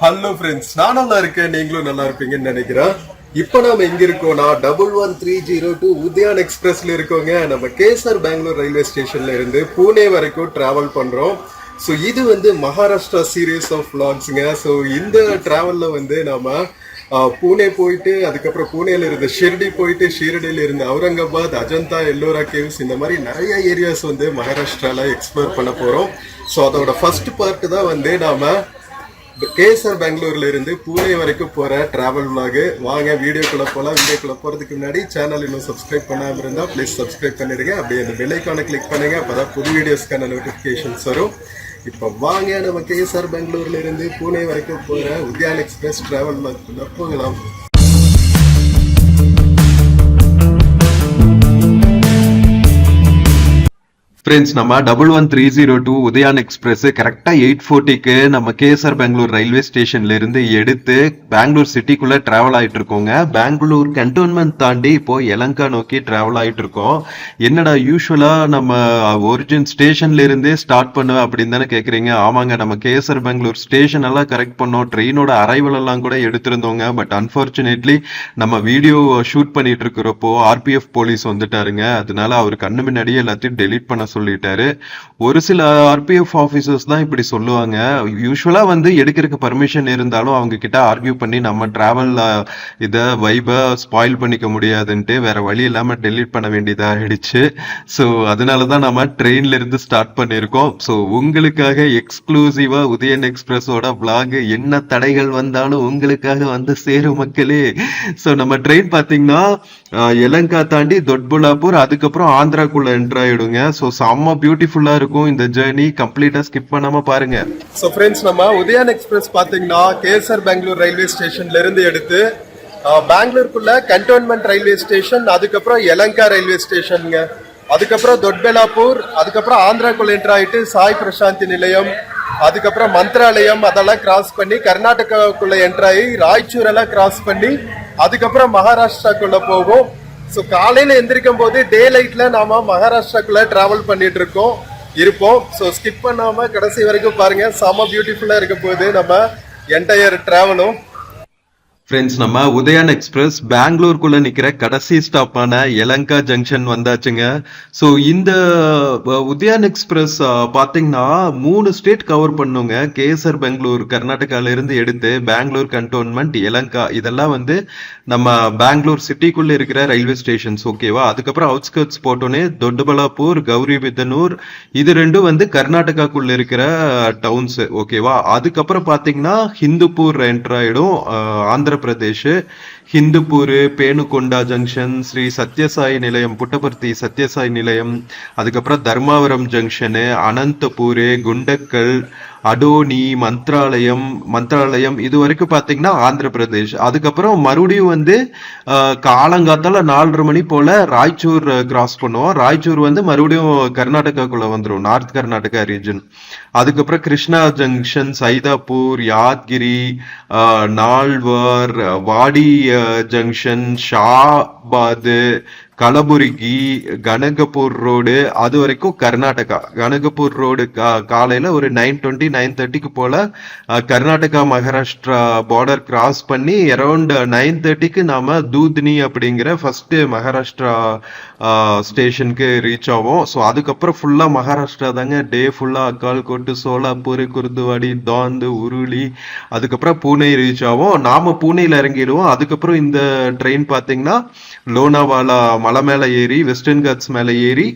Hello friends, நான் நல்லா இருக்கேன், நீங்களும் நல்லா இருப்பீங்கன்னு நினைக்கிறேன். இப்போ நாம எங்க இருக்கோம்னா 11302 உதயான் எக்ஸ்பிரஸ்ல இருக்கோங்க. நம்ம கேசர் பெங்களூர் ரயில்வே ஸ்டேஷன்ல இருந்து பூனே வரைக்கும் டிராவல் பண்றோம். ஸோ இது வந்து மகாராஷ்டிரா சீரீஸ் ஆஃப் vlogsங்க. ஸோ இந்த டிராவல்ல வந்து நாம பூனே போயிட்டு, அதுக்கப்புறம் பூனேல இருந்து ஷிர்டி போயிட்டு, ஷீரடியில இருந்து அவுரங்காபாத், அஜந்தா, எல்லோரா கேவ்ஸ், இந்த மாதிரி நிறைய ஏரியாஸ் வந்து மகாராஷ்டிரால எக்ஸ்ப்ளோர் பண்ண போறோம். ஸோ அதோட ஃபர்ஸ்ட் பார்ட் தான் வந்து நாம கேசர் பெங்களூர்ல இருந்து பூனே வரைக்கும் போற டிராவல் vlog. வாங்க வீடியோக்குள்ள போலாம். வீடியோக்குள்ள போறதுக்கு முன்னாடி சேனல் இன்னும் சப்ஸ்கிரைப் பண்ணாம இருந்தா ப்ளீஸ் சப்ஸ்கிரைப் பண்ணிடுங்க. அப்படியே அந்த பெல் ஐக்கானை கிளிக் பண்ணுங்க, அப்பதான் புது வீடியோஸ்க்கான நோட்டிபிகேஷன்ஸ் வரும். இப்போ வாங்க நம்ம கேசர் பெங்களூர்ல இருந்து பூனே வரைக்கும் போற உதயான் எக்ஸ்பிரஸ் டிராவல் vlog போகலாம். ஃப்ரெண்ட்ஸ், நம்ம 11302 உதயான் எக்ஸ்பிரஸ் கரெக்டா 8:40க்கு நம்ம கேசர் பெங்களூர் ரயில்வே ஸ்டேஷன்ல இருந்து எடுத்து பெங்களூர் சிட்டிக்குள்ள டிராவல் ஆயிட்டு இருக்கோங்க. பெங்களூர் கண்டோன்மெண்ட் தாண்டி இப்போ எலங்கா நோக்கி டிராவல் ஆயிட்டு இருக்கோம். என்னடா யூஸ்வலா நம்ம ஒரிஜின் ஸ்டேஷன்ல இருந்தே ஸ்டார்ட் பண்ணுவேன் அப்படின்னு தானே கேக்குறீங்க. ஆமாங்க, நம்ம கேசர் பெங்களூர் ஸ்டேஷன் எல்லாம் கரெக்ட் பண்ணோம், ட்ரெயினோட அரைவல் எல்லாம் கூட எடுத்திருந்தோங்க. பட் அன்பார்ச்சுனேட்லி நம்ம வீடியோ ஷூட் பண்ணிட்டு இருக்கிறப்போ ஆர்பிஎஃப் போலீஸ் வந்துட்டாருங்க. அதனால அவர் கண்ணு முன்னாடியே எல்லாத்தையும் டெலீட் பண்ண சொல்லிட்டாரு. ஒரு சில ஆர்பிஎஃப் ஆபீசர்ஸ் தான் இப்படி சொல்லுவாங்க. யூஸ்வலா வந்து எடுக்கிறதுக்கு பர்மிஷன் இருந்தாலும் அவங்க கிட்ட ஆர்கியூ பண்ணி நம்ம டிராவல் இத வைப ஸ்பாயில் பண்ணிக்க முடியாதுன்ட்டு வேற வழி இல்லாம டெலீட் பண்ண வேண்டியதா ஆயிடுச்சு. ஸோ அதனாலதான் நம்ம ட்ரெயின்ல இருந்து ஸ்டார்ட் பண்ணிருக்கோம். ஸோ உங்களுக்காக எக்ஸ்க்ளூசிவா உதயன் எக்ஸ்பிரஸோட vlog என்ன தடைகள் வந்தாலும் உங்களுக்காக வந்து சேரும் மக்களே. ஸோ நம்ம ட்ரெயின் பாத்தீங்கன்னா எலங்கா தாண்டி தொட்புலாப்பூர், அதுக்கப்புறம் ஆந்திராக்குள்ள என்டர் ஆயிடுங்க. ஸோ செம்ம பியூட்டிஃபுல்லா இருக்கும் இந்த ஜேர்னி. கம்ப்ளீட்டா ஸ்கிப் பண்ணாம பாருங்க. ஸோ ஃப்ரெண்ட்ஸ், நம்ம உதயான் எக்ஸ்பிரஸ் பாத்தீங்கன்னா கேசர் பெங்களூர் ரயில்வே ஸ்டேஷன்ல இருந்து எடுத்து பெங்களூருக்குள்ள கண்டோன்மெண்ட் ரயில்வே ஸ்டேஷன், அதுக்கப்புறம் எலங்கா ரயில்வே ஸ்டேஷனுங்க, அதுக்கப்புறம் தொட்பெலாப்பூர், அதுக்கப்புறம் ஆந்திராக்குள்ள என்டர் ஆயிட்டு சாய் பிரசாந்தி நிலையம், அதுக்கப்புறம் மந்த்ராலயம் அதெல்லாம் கிராஸ் பண்ணி கர்நாடகாவுக்குள்ள என்டர் ஆகி ராய்ச்சூர் எல்லாம் கிராஸ் பண்ணி அதுக்கப்புறம் மகாராஷ்டிராக்குள்ள போகும். ஸோ காலையில எந்திரிக்கும் போது டே லைட்ல நாம மகாராஷ்டிராக்குள்ள டிராவல் பண்ணிட்டு இருப்போம். ஸோ ஸ்கிப் பண்ணாம கடைசி வரைக்கும் பாருங்க. செம பியூட்டிஃபுல்லா இருக்க போகுது நம்ம என்டையர் டிராவலும். ஃப்ரெண்ட்ஸ், நம்ம உதயான் எக்ஸ்பிரஸ் பெங்களூருக்குள்ள நிக்கிற கடைசி ஸ்டாப்பான எலங்கா ஜங்ஷன் வந்தாச்சுங்க. ஸோ இந்த உதயான் எக்ஸ்பிரஸ் பாத்தீங்கன்னா 3 ஸ்டேட் கவர் பண்ணுங்க. கேசர் பெங்களூர் கர்நாடகால இருந்து எடுத்து பெங்களூர் கண்டோன்மெண்ட், எலங்கா, இதெல்லாம் வந்து நம்ம பெங்களூர் சிட்டிக்குள்ள இருக்கிற ரயில்வே ஸ்டேஷன்ஸ். ஓகேவா? அதுக்கப்புறம் அவுட்ஸ்கர்ட்ஸ் போட்டோன்னே தொட்டபலாப்பூர், கௌரிபிதனூர், இது ரெண்டும் வந்து கர்நாடகாக்குள்ள இருக்கிற டவுன்ஸ். ஓகேவா? அதுக்கப்புறம் பாத்தீங்கன்னா ஹிந்துப்பூர் என்டர் ஆயிடும், ஆந்திர பிரதேஷ். ஹிந்துப்பூர், பேனுகொண்டா ஜங்ஷன், ஸ்ரீ சத்யசாய் நிலையம், புட்டபர்த்தி சத்யசாய் நிலையம், அதுக்கப்புறம் தர்மாவரம் ஜங்ஷனு, அனந்தபூர், குண்டக்கல், அடோனி, மந்த்ராலயம் இது வரைக்கும் பாத்தீங்கன்னா ஆந்திர பிரதேஷ். அதுக்கப்புறம் மறுபடியும் வந்து காலங்காத்தால 4:30 மணி போல ராய்ச்சூர் கிராஸ் பண்ணுவோம். ராய்ச்சூர் வந்து மறுபடியும் கர்நாடகாக்குள்ள வந்துடும், நார்த் கர்நாடகா ரீஜன். அதுக்கப்புறம் கிருஷ்ணா ஜங்ஷன், சைதாப்பூர், யாத்கிரி, நால்வார், வாடி ஜங்ஷன், ஷாபாத், கலபுர்கி, கனகப்பூர் ரோடு, அது வரைக்கும் கர்நாடகா. கனகப்பூர் ரோடு காலையில ஒரு 9:20 9:30க்கு போல கர்நாடகா மகாராஷ்டிரா பார்டர் கிராஸ் பண்ணி அரௌண்ட் 9:30க்கு நாம தூத்னி அப்படிங்கிற ஃபர்ஸ்ட் மகாராஷ்டிரா ஸ்டேஷனுக்கு ரீச் ஆகும். ஸோ அதுக்கப்புறம் ஃபுல்லா மகாராஷ்டிரா தாங்க. டே ஃபுல்லா அக்கால்கோட்டு, சோலாப்பூர், குருதுவாடி, தாந்து, உருளி, அதுக்கப்புறம் பூனே ரீச் ஆகும். நாம பூனேல இறங்கிடுவோம். அதுக்கப்புறம் இந்த ட்ரெயின் பாத்தீங்கன்னா லோனாவாலா மலை மேல ஏறி, வெஸ்டர்ன் காட்ஸ் மேல ஏறி,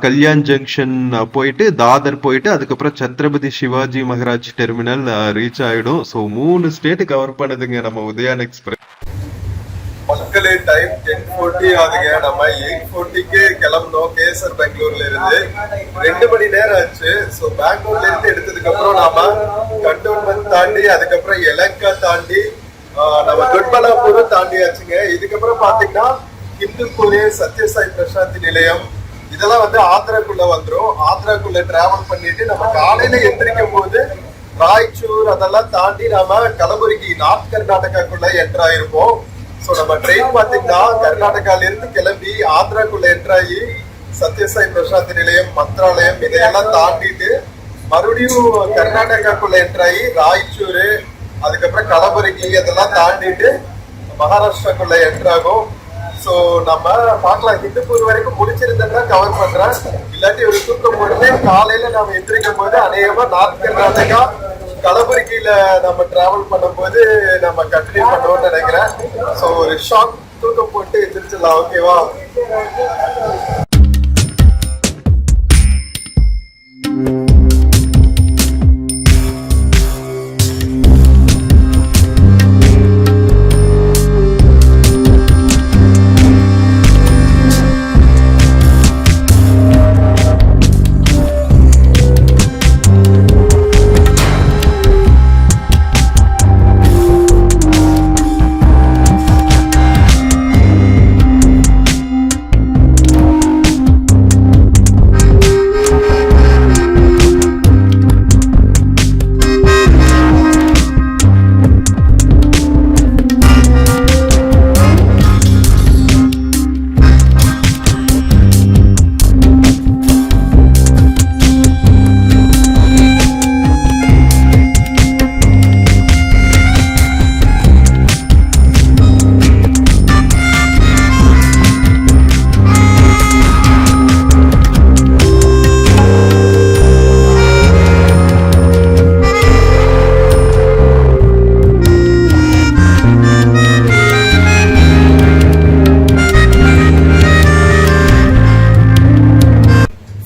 கல்யாண் ஜங்ஷன் போயிட்டு, தாதர் போயிட்டு, அதுக்கப்புறம் சத்ரபதி சிவாஜி மகாராஜ் டெர்மினல் ரீச் ஆயிடும். ஸோ 3 ஸ்டேட் கவர் பண்ணுதுங்க நம்ம உதயான் எக்ஸ்பிரஸ். மக்களே, டைம் 10:40 ஆகுதுங்க. நம்ம 8:40க்கு கிளம்பணும் கேசர் பெங்களூர்ல இருந்து. 2 மணி நேரம் ஆச்சு. ஸோ பெங்களூர்ல இருந்து எடுத்ததுக்கு அப்புறம் நாம கண்டோன்மெண்ட் தாண்டி, அதுக்கப்புறம் எலங்கா தாண்டி, நம்ம தொட்பலாப்பூர் தாண்டியாச்சுங்க. இதுக்கப்புறம் பாத்தீங்கன்னா ஹிந்துப்பூர், சத்யசாய் பிரசாந்தி நிலையம், இதெல்லாம் வந்து ஆந்திராக்குள்ள வந்துரும். ஆந்திராக்குள்ள டிராவல் பண்ணிட்டு நம்ம காலையில எந்திரிக்கும் போது ராய்ச்சூர் அதெல்லாம் தாண்டி நாம கலபுர்கி, நார்த் கர்நாடகாக்குள்ள என்டர் ஆயிருப்போம். ஸோ நம்ம ட்ரெயின் பாத்தீங்கன்னா கர்நாடகால இருந்து கிளம்பி ஆந்திராக்குள்ள என்டர் ஆகி சத்யசாய் பிரசாந்தி நிலையம், மந்த்ராலயம் இதையெல்லாம் தாண்டிட்டு மறுபடியும் கர்நாடகாக்குள்ள என்டர் ஆகி ராய்ச்சூர், அதுக்கப்புறம் கலபுரகி அதெல்லாம் தாண்டிட்டு மகாராஷ்டிராக்குள்ள என்ட்ராகும். ஸோ நம்ம பார்க்கலாம். ஹிந்துப்பூர் வரைக்கும் முடிச்சிருந்தா கவர் பண்றேன், இல்லாட்டி ஒரு தூக்கம் போட்டு காலையில நம்ம எந்திரிக்கும் போது அநேகமா நார்த் கர்நாடகா கலபுரகியில நம்ம டிராவல் பண்ணும்போது நம்ம கண்டினியூ பண்ணுவோம்னு நினைக்கிறேன். ஸோ ஒரு ஷார்ட் தூக்கம் போட்டு எந்திரிச்சிடலாம். ஓகேவா?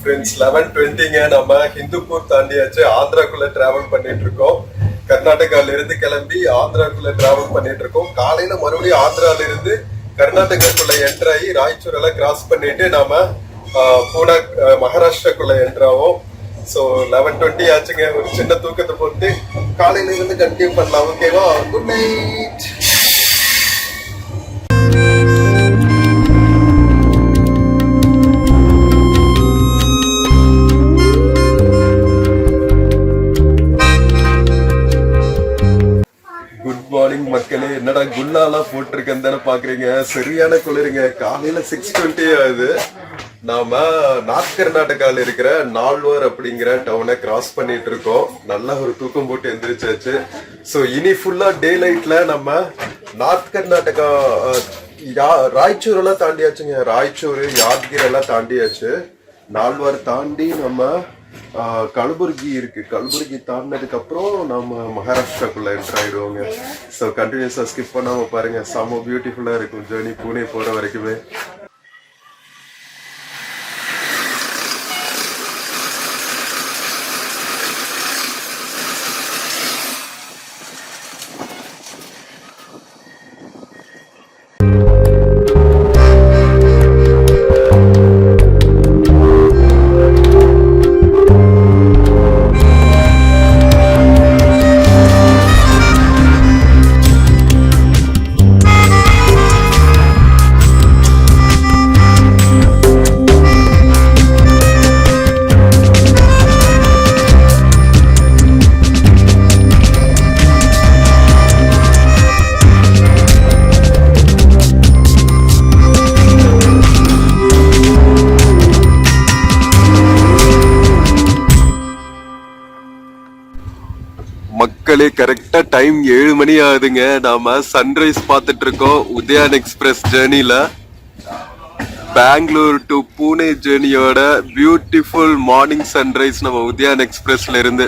ஃப்ரெண்ட்ஸ் 11:20ங்க. நம்ம ஹிந்துப்பூர் தாண்டியாச்சு. ஆந்திராக்குள்ள டிராவல் பண்ணிட்டு இருக்கோம். கர்நாடகால இருந்து கிளம்பி ஆந்திராக்குள்ள டிராவல் பண்ணிட்டு இருக்கோம். காலையில மறுபடியும் ஆந்திரால இருந்து கர்நாடகாக்குள்ள என்டர் ஆகி ராய்ச்சூர் எல்லாம் கிராஸ் பண்ணிட்டு நாம பூனா மகாராஷ்டிராக்குள்ள என்டர் ஆகும். ஸோ 11:20 ஆச்சுங்க. ஒரு சின்ன தூக்கத்தை போட்டு காலையில இருந்து கண்டினியூ பண்ணலாம். ஓகேவா? Good night. மக்களே, என்னடா குல்லாலாம் போட்டிருக்கேன்னு தானே பாக்குறீங்க. சரியான குளிருங்க. காலையில 6:20 ஆகுது. நாம நார்த் கர்நாடகால இருக்கிற நால்வர் அப்படிங்கிற டவுனை கிராஸ் பண்ணிட்டு இருக்கோம். நல்லா ஒரு தூக்கம் போட்டு எந்திரிச்சாச்சு. ஸோ இனி ஃபுல்லா டே லைட்ல நம்ம நார்த் கர்நாடகா ராய்ச்சூர் எல்லாம் தாண்டியாச்சுங்க. ராய்ச்சூர் யாத்கிர் எல்லாம் தாண்டியாச்சு. நால்வர் தாண்டி நம்ம கலபுர்கி இருக்கு. கலபுர்கி தாண்டினதுக்கு அப்புறம் நம்ம மகாராஷ்டிராக்குள்ள என்டர் ஆயிடுவோங்க. ஸோ கண்டினியூஸா ஸ்கிப் பண்ணாம பாருங்க. செம்ம பியூட்டிஃபுல்லா இருக்கும் ஜேர்னி பூனே போற வரைக்குமே. மக்களே, கரெக்டா டைம் 7 மணி ஆகுதுங்க. நாம சன்ரைஸ் பார்த்துட்டு இருக்கோம் உதயான் எக்ஸ்பிரஸ் ஜேர்னில. பெங்களூர் டு பூனே ஜேர்னியோட பியூட்டிஃபுல் மார்னிங் சன்ரைஸ் நம்ம உதயான் எக்ஸ்பிரஸ்ல இருந்து.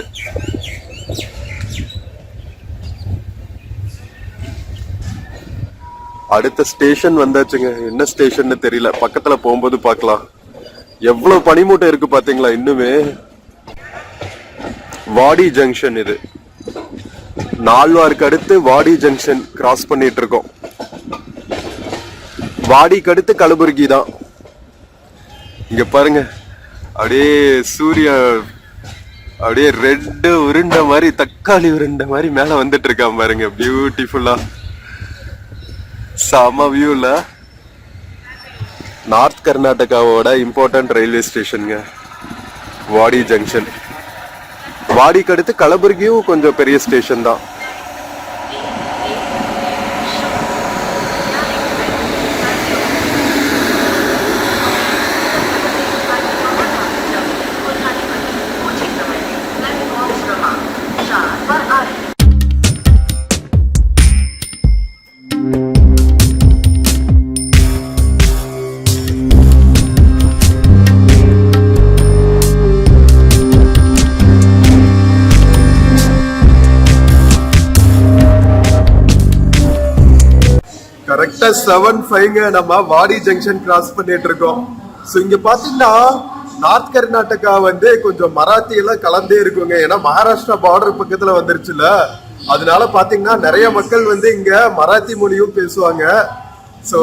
அடுத்த ஸ்டேஷன் வந்தாச்சுங்க. என்ன ஸ்டேஷன் தெரியல, பக்கத்துல போகும்போது பார்க்கலாம். எவ்வளவு பனிமூட்டை இருக்கு பாத்தீங்களா இன்னுமே. வாடி ஜங்ஷன் இது. நால்வாருக்கு அடுத்து வாடி ஜங்ஷன் கிராஸ் பண்ணிட்டு இருக்கோம். வாடிக்கு அடுத்து கலபுர்கி தான். இங்க பாருங்க, அப்படியே சூரிய அப்படியே ரெட் உருண்ட மாதிரி, தக்காளி உருண்ட மாதிரி மேல வந்துட்டு இருக்கான் பாருங்க. பியூட்டிஃபுல்லா செம வியூல. நார்த் கர்நாடகாவோட இம்பார்ட்டன்ட் ரயில்வே ஸ்டேஷனுங்க வாடி ஜங்ஷன். வாடிக்கு அடுத்து கலபுர்கியும் கொஞ்சம் பெரிய ஸ்டேஷன் தான். கரெக்டா 7:05 நம்ம வாடி ஜங்ஷன் கிராஸ் பண்ணிட்டு இருக்கோம். ஸோ இங்க பாத்தீங்கன்னா நார்த் கர்நாடகா வந்து கொஞ்சம் மராத்தி எல்லாம் கலந்தே இருக்குங்க. ஏன்னா மகாராஷ்டிரா பார்டர் பக்கத்துல வந்துருச்சுல, அதனால பாத்தீங்கன்னா நிறைய மக்கள் வந்து இங்க மராத்தி மொழியும் பேசுவாங்க. ஸோ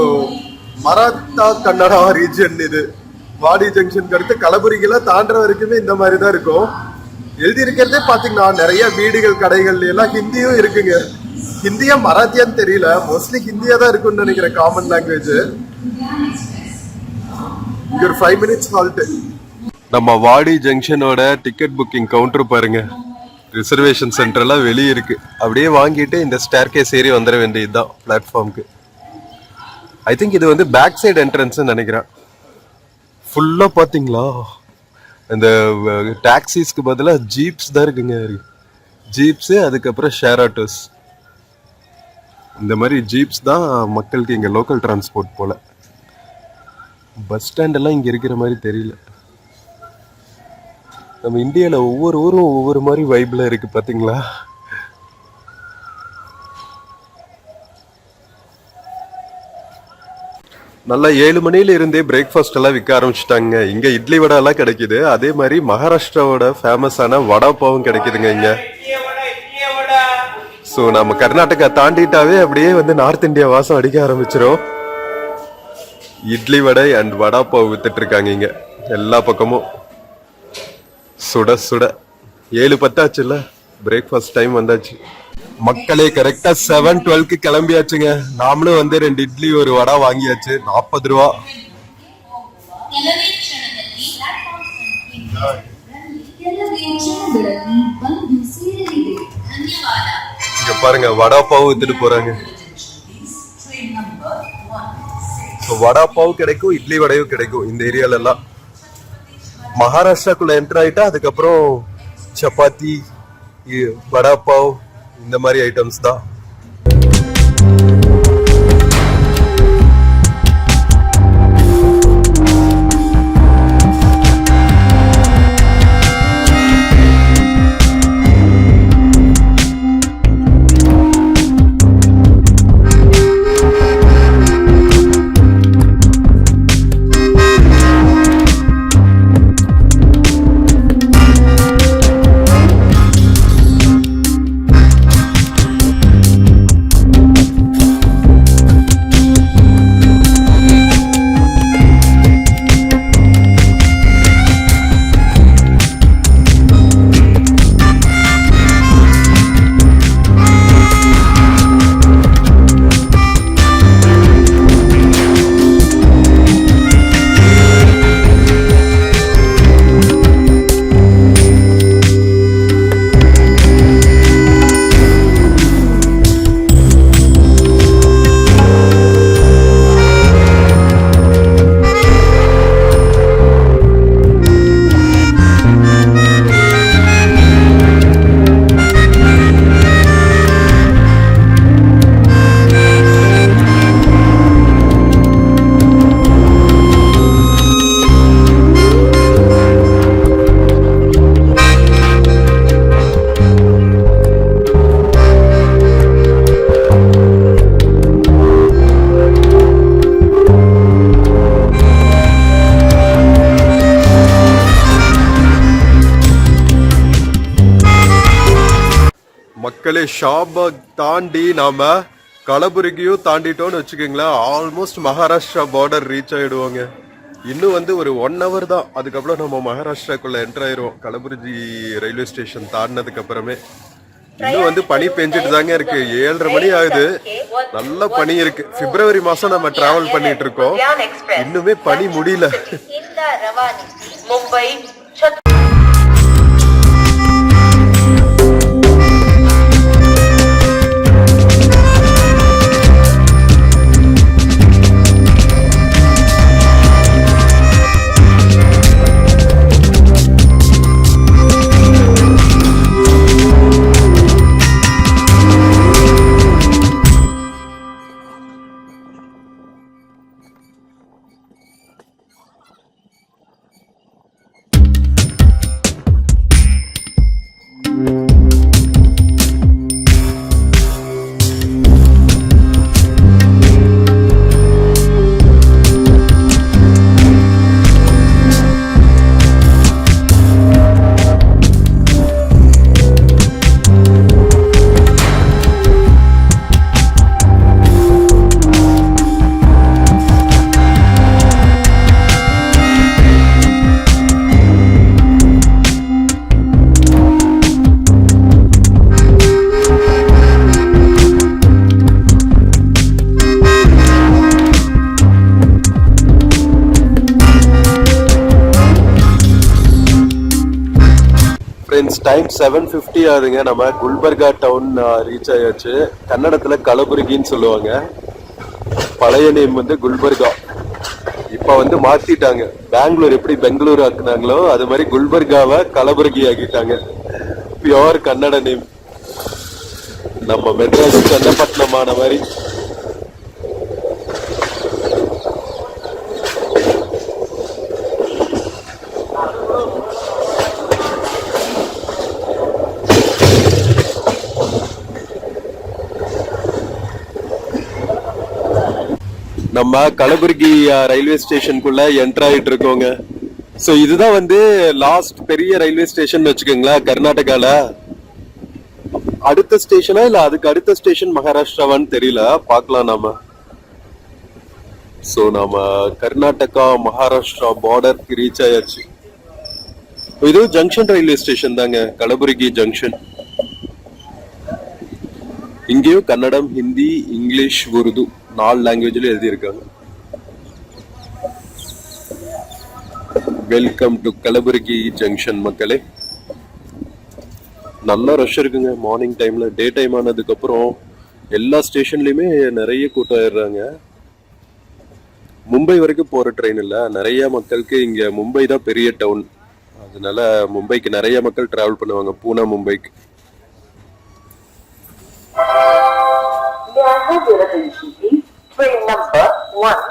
மராத்தா கன்னடா ரீஜன் இது. வாடி ஜங்ஷனுக்கு அடுத்து கலபுரிகளை தாண்டுற வரைக்குமே இந்த மாதிரி தான் இருக்கும். எழுதி இருக்கிறதே பாத்தீங்கன்னா நிறைய வீடுகள் கடைகள் எல்லாம் ஹிந்தியும் இருக்குங்க. ஹிந்தியா மராத்தியான்னு தெரியல, மோஸ்ட்லி ஹிந்தியா தான் இருக்கும்னு நினைக்கிறேன், காமன் லாங்குவேஜ். இங்க ஒரு 5 minutes ஹால்ட். நம்ம வாடி ஜங்ஷனோட டிக்கெட் புக்கிங் கவுண்டர் பாருங்க. ரிசர்வேஷன் சென்டர் எல்லாம் வெளியே இருக்கு. அப்படியே வாங்கிட்டு இந்த ஸ்டேர் கேஸ் ஏறி வந்துட வேண்டியதுதான் பிளாட்ஃபார்முக்கு. ஐ திங்க் இது வந்து பேக் சைடு என்ட்ரன்ஸ் நினைக்கிறேன். ஃபுல்லா பாத்தீங்களா இந்த டாக்ஸிஸ்க்கு பதிலாக ஜீப்ஸ் தான் இருக்குங்க. ஜீப்ஸு, அதுக்கப்புறம் ஷேர் ஆட்டோஸ். இந்த மாதிரி ஜீப்ஸ் தான் மக்களுக்கு இங்கே லோக்கல் டிரான்ஸ்போர்ட் போல. பஸ் ஸ்டாண்டெல்லாம் இங்கே இருக்கிற மாதிரி தெரியல. நம்ம இந்தியாவில் ஒவ்வொரு ஊரும் ஒவ்வொரு மாதிரி வைப்பில் இருக்குது பார்த்தீங்களா. நல்லா 7 மணில இருந்தே பிரேக்ஃபாஸ்ட் எல்லாம் விற்க ஆரம்பிச்சுட்டாங்க. இங்க இட்லி வடை எல்லாம் கிடைக்குது. அதே மாதிரி மகாராஷ்டிராவோட ஃபேமஸான வடா பாவும் கிடைக்குதுங்க இங்க. ஸோ நம்ம கர்நாடகா தாண்டிட்டாவே அப்படியே வந்து நார்த் இந்தியா வாசம் அடிக்க ஆரம்பிச்சிடும். இட்லி வடை அண்ட் வடா பாவ் வித்துட்டு இருக்காங்க இங்க எல்லா பக்கமும். சுட சுட 7:10 ஆச்சுல்ல, பிரேக்ஃபாஸ்ட் டைம் வந்தாச்சு. மக்களே கரெக்டா 7:12 கிளம்பியாச்சுங்க. நாமளும் வந்து 2 இட்லி ஒரு வடை வாங்கியாச்சு. 40 ரூபா. இங்க பாருங்க வடா பாவு வித்துட்டு போறாங்க. வடா பாவு கிடைக்கும், இட்லி வடையும் கிடைக்கும் இந்த ஏரியால எல்லாம். மகாராஷ்டிராக்குள்ள என்டர் ஆயிட்டா அதுக்கப்புறம் சப்பாத்தி, வடா பாவ், இந்த மாதிரி ஐட்டம்ஸ் தான். மக்களே ஷாபாக் தாண்டி நாம கலபுரகியும் தாண்டிட்டோம்னு வச்சுக்கோங்களேன். ஆல்மோஸ்ட் மகாராஷ்டிரா பார்டர் ரீச் ஆயிடுவாங்க. இன்னும் வந்து ஒரு 1 hour தான், அதுக்கப்புறம் நம்ம மகாராஷ்டிராக்குள்ள என்டர் ஆயிரும். கலபுரகி ரயில்வே ஸ்டேஷன் தாண்டினதுக்கு அப்புறமே. இன்னும் வந்து பனி பெஞ்சிட்டு தாங்க இருக்கு. 7:30 மணி ஆகுது. நல்ல பனி இருக்கு. பிப்ரவரி மாசம் நம்ம டிராவல் பண்ணிட்டு இருக்கோம். இன்னுமே பனி முடியல. டைம் 7:50 ஆகுதுங்க. நம்ம குல்பர்கா டவுன் ரீச் ஆயாச்சு. கன்னடத்துல கலபுரகின்னு சொல்லுவாங்க. பழைய நேம் வந்து குல்பர்கா. இப்ப வந்து மாத்திட்டாங்க. பெங்களூர் எப்படி பெங்களூர் ஆக்குனாங்களோ அது மாதிரி குல்பர்காவை கலபுரகி ஆக்கிட்டாங்க. Pure Kannada name. நம்ம மெட்ராஸ் சென்னப்பட்டினமான மாதிரி. நம்ம கலபுர்கி ரயில்வே ஸ்டேஷனுக்குள்ள என்டர் ஆயிட்டு இருக்கோங்க. சோ இதுதான் வந்து லாஸ்ட் பெரிய ரயில்வே ஸ்டேஷன் வச்சுக்கோங்களேன் கர்நாடகால. அடுத்த ஸ்டேஷனா இல்ல அதுக்கு அடுத்த ஸ்டேஷன் மகாராஷ்டிராவான்னு தெரியல, பார்க்கலாம் நாம. சோ நாம கர்நாடகா மகாராஷ்டிரா பார்டருக்கு ரீச் ஆயாச்சு. இது ஜங்ஷன் ரயில்வே ஸ்டேஷன் தாங்க, கலபுர்கி ஜங்ஷன். இங்கேயும் கன்னடம், ஹிந்தி, இங்கிலீஷ், உருது 4 லாங்குவேஜ்ல எழுதி இருக்காங்க. வெல்கம் டு கலபுர்கி ஜங்ஷன் மக்களே. நல்ல ரஷ் இருக்குங்க மார்னிங் டைம்ல. டே டைம் ஆனதுக்கு அப்புறம் எல்லா ஸ்டேஷன்லயுமே நிறைய கூட்டம் ஆயிடுறாங்க. மும்பை வரைக்கும் போற ட்ரெயின் இல்ல, நிறைய மக்களுக்கு இங்க மும்பை தான் பெரிய டவுன். அதனால மும்பைக்கு நிறைய மக்கள் டிராவல் பண்ணுவாங்க, பூனா மும்பைக்கு. Train number 1.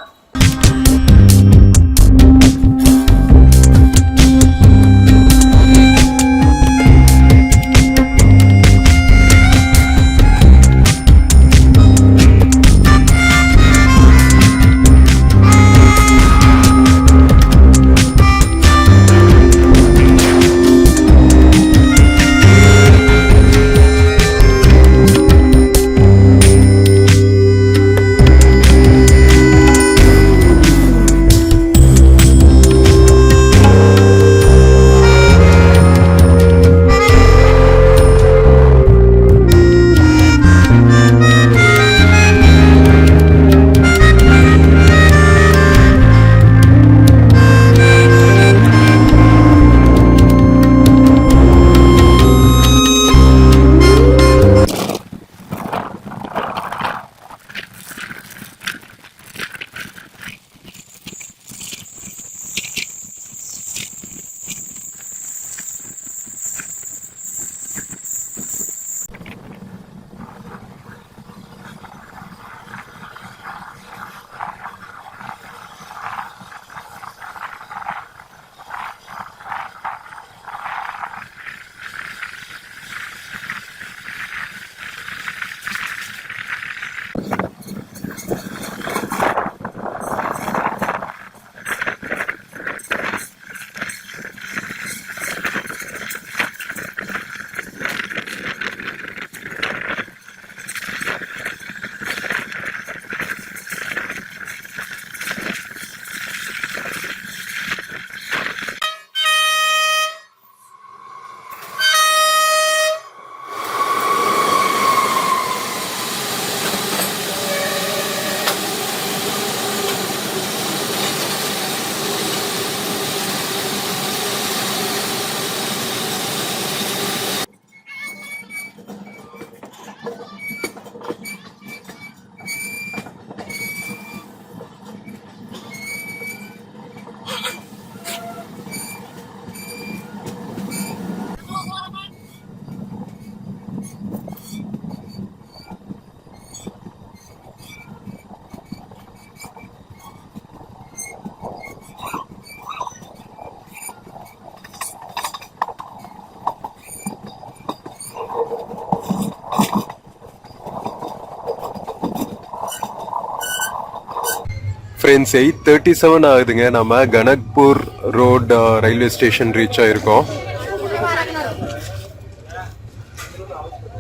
ஃப்ரெண்ட்ஸ் 8:37 ஆகுதுங்க. நம்ம கனக்பூர் ரோட் ரயில்வே ஸ்டேஷன் ரீச் ஆயிருக்கோம்.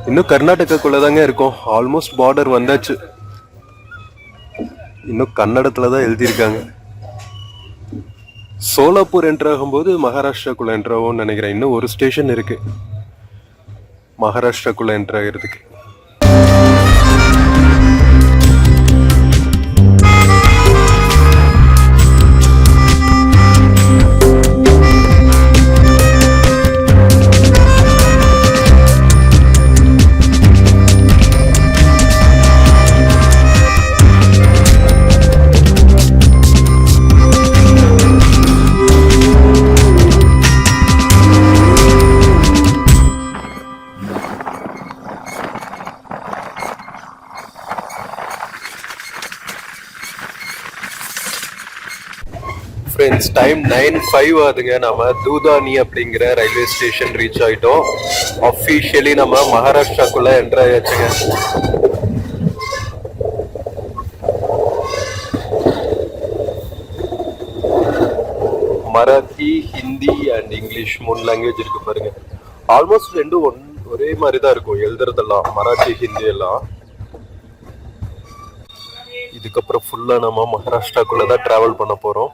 இன்னும் கர்நாடகாக்குள்ள தாங்க இருக்கோம். ஆல்மோஸ்ட் பார்டர் வந்தாச்சு. இன்னும் கன்னடத்துல தான் எழுதியிருக்காங்க. சோலாப்பூர் என்டர் ஆகும்போது மகாராஷ்டிராக்குள்ள என்டர் ஆகும்னு நினைக்கிறேன். இன்னும் ஒரு ஸ்டேஷன் இருக்கு மகாராஷ்டிராக்குள்ள என்டர் ஆகிறதுக்கு. ஃப்ரெண்ட்ஸ் டைம் 9:05 ஆகுதுங்க. நம்ம தூதானி அப்படிங்கிற ரயில்வே ஸ்டேஷன் ரீச் ஆயிட்டோம். அஃபிஷியலி நம்ம மகாராஷ்டிராக்குள்ள என்டர் ஆயாச்சுங்க. Marathi, Hindi and English 3 language இருக்கு பாருங்க. ஆல்மோஸ்ட் ரெண்டும் ஒரே மாதிரி தான் இருக்கும் எழுதுறதெல்லாம், மராத்தி ஹிந்தி எல்லாம். இதுக்கப்புறம் ஃபுல்லா நம்ம மகாராஷ்டிராக்குள்ள தான் டிராவல் பண்ண போறோம்.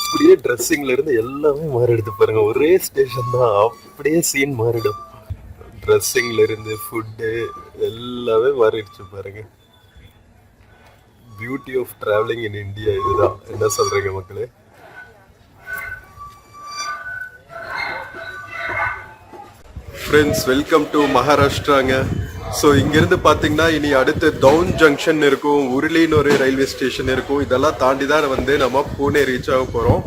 அப்படியே ட்ரெஸ்ஸிங்ல இருந்து எல்லாமே மாறிடுது பாருங்க. ஒரே ஸ்டேஷன் தான், அப்படியே சீன் மாறிடும். ட்ரெஸ்ஸிங்ல இருந்து ஃபுட்டு எல்லாமே மாறிடுச்சு பாருங்க. Beauty of travelling in India இதுதான். என்ன சொல்றீங்க மக்களே? ஃப்ரெண்ட்ஸ் வெல்கம் டு மகாராஷ்டிராங்க. ஸோ இங்கேருந்து பார்த்தீங்கன்னா இனி அடுத்து டவுன் ஜங்ஷன் இருக்கும், உருளின்னு ஒரு ரயில்வே ஸ்டேஷன் இருக்கும். இதெல்லாம் தாண்டி தான் வந்து நம்ம பூனே ரீச் ஆக போகிறோம்.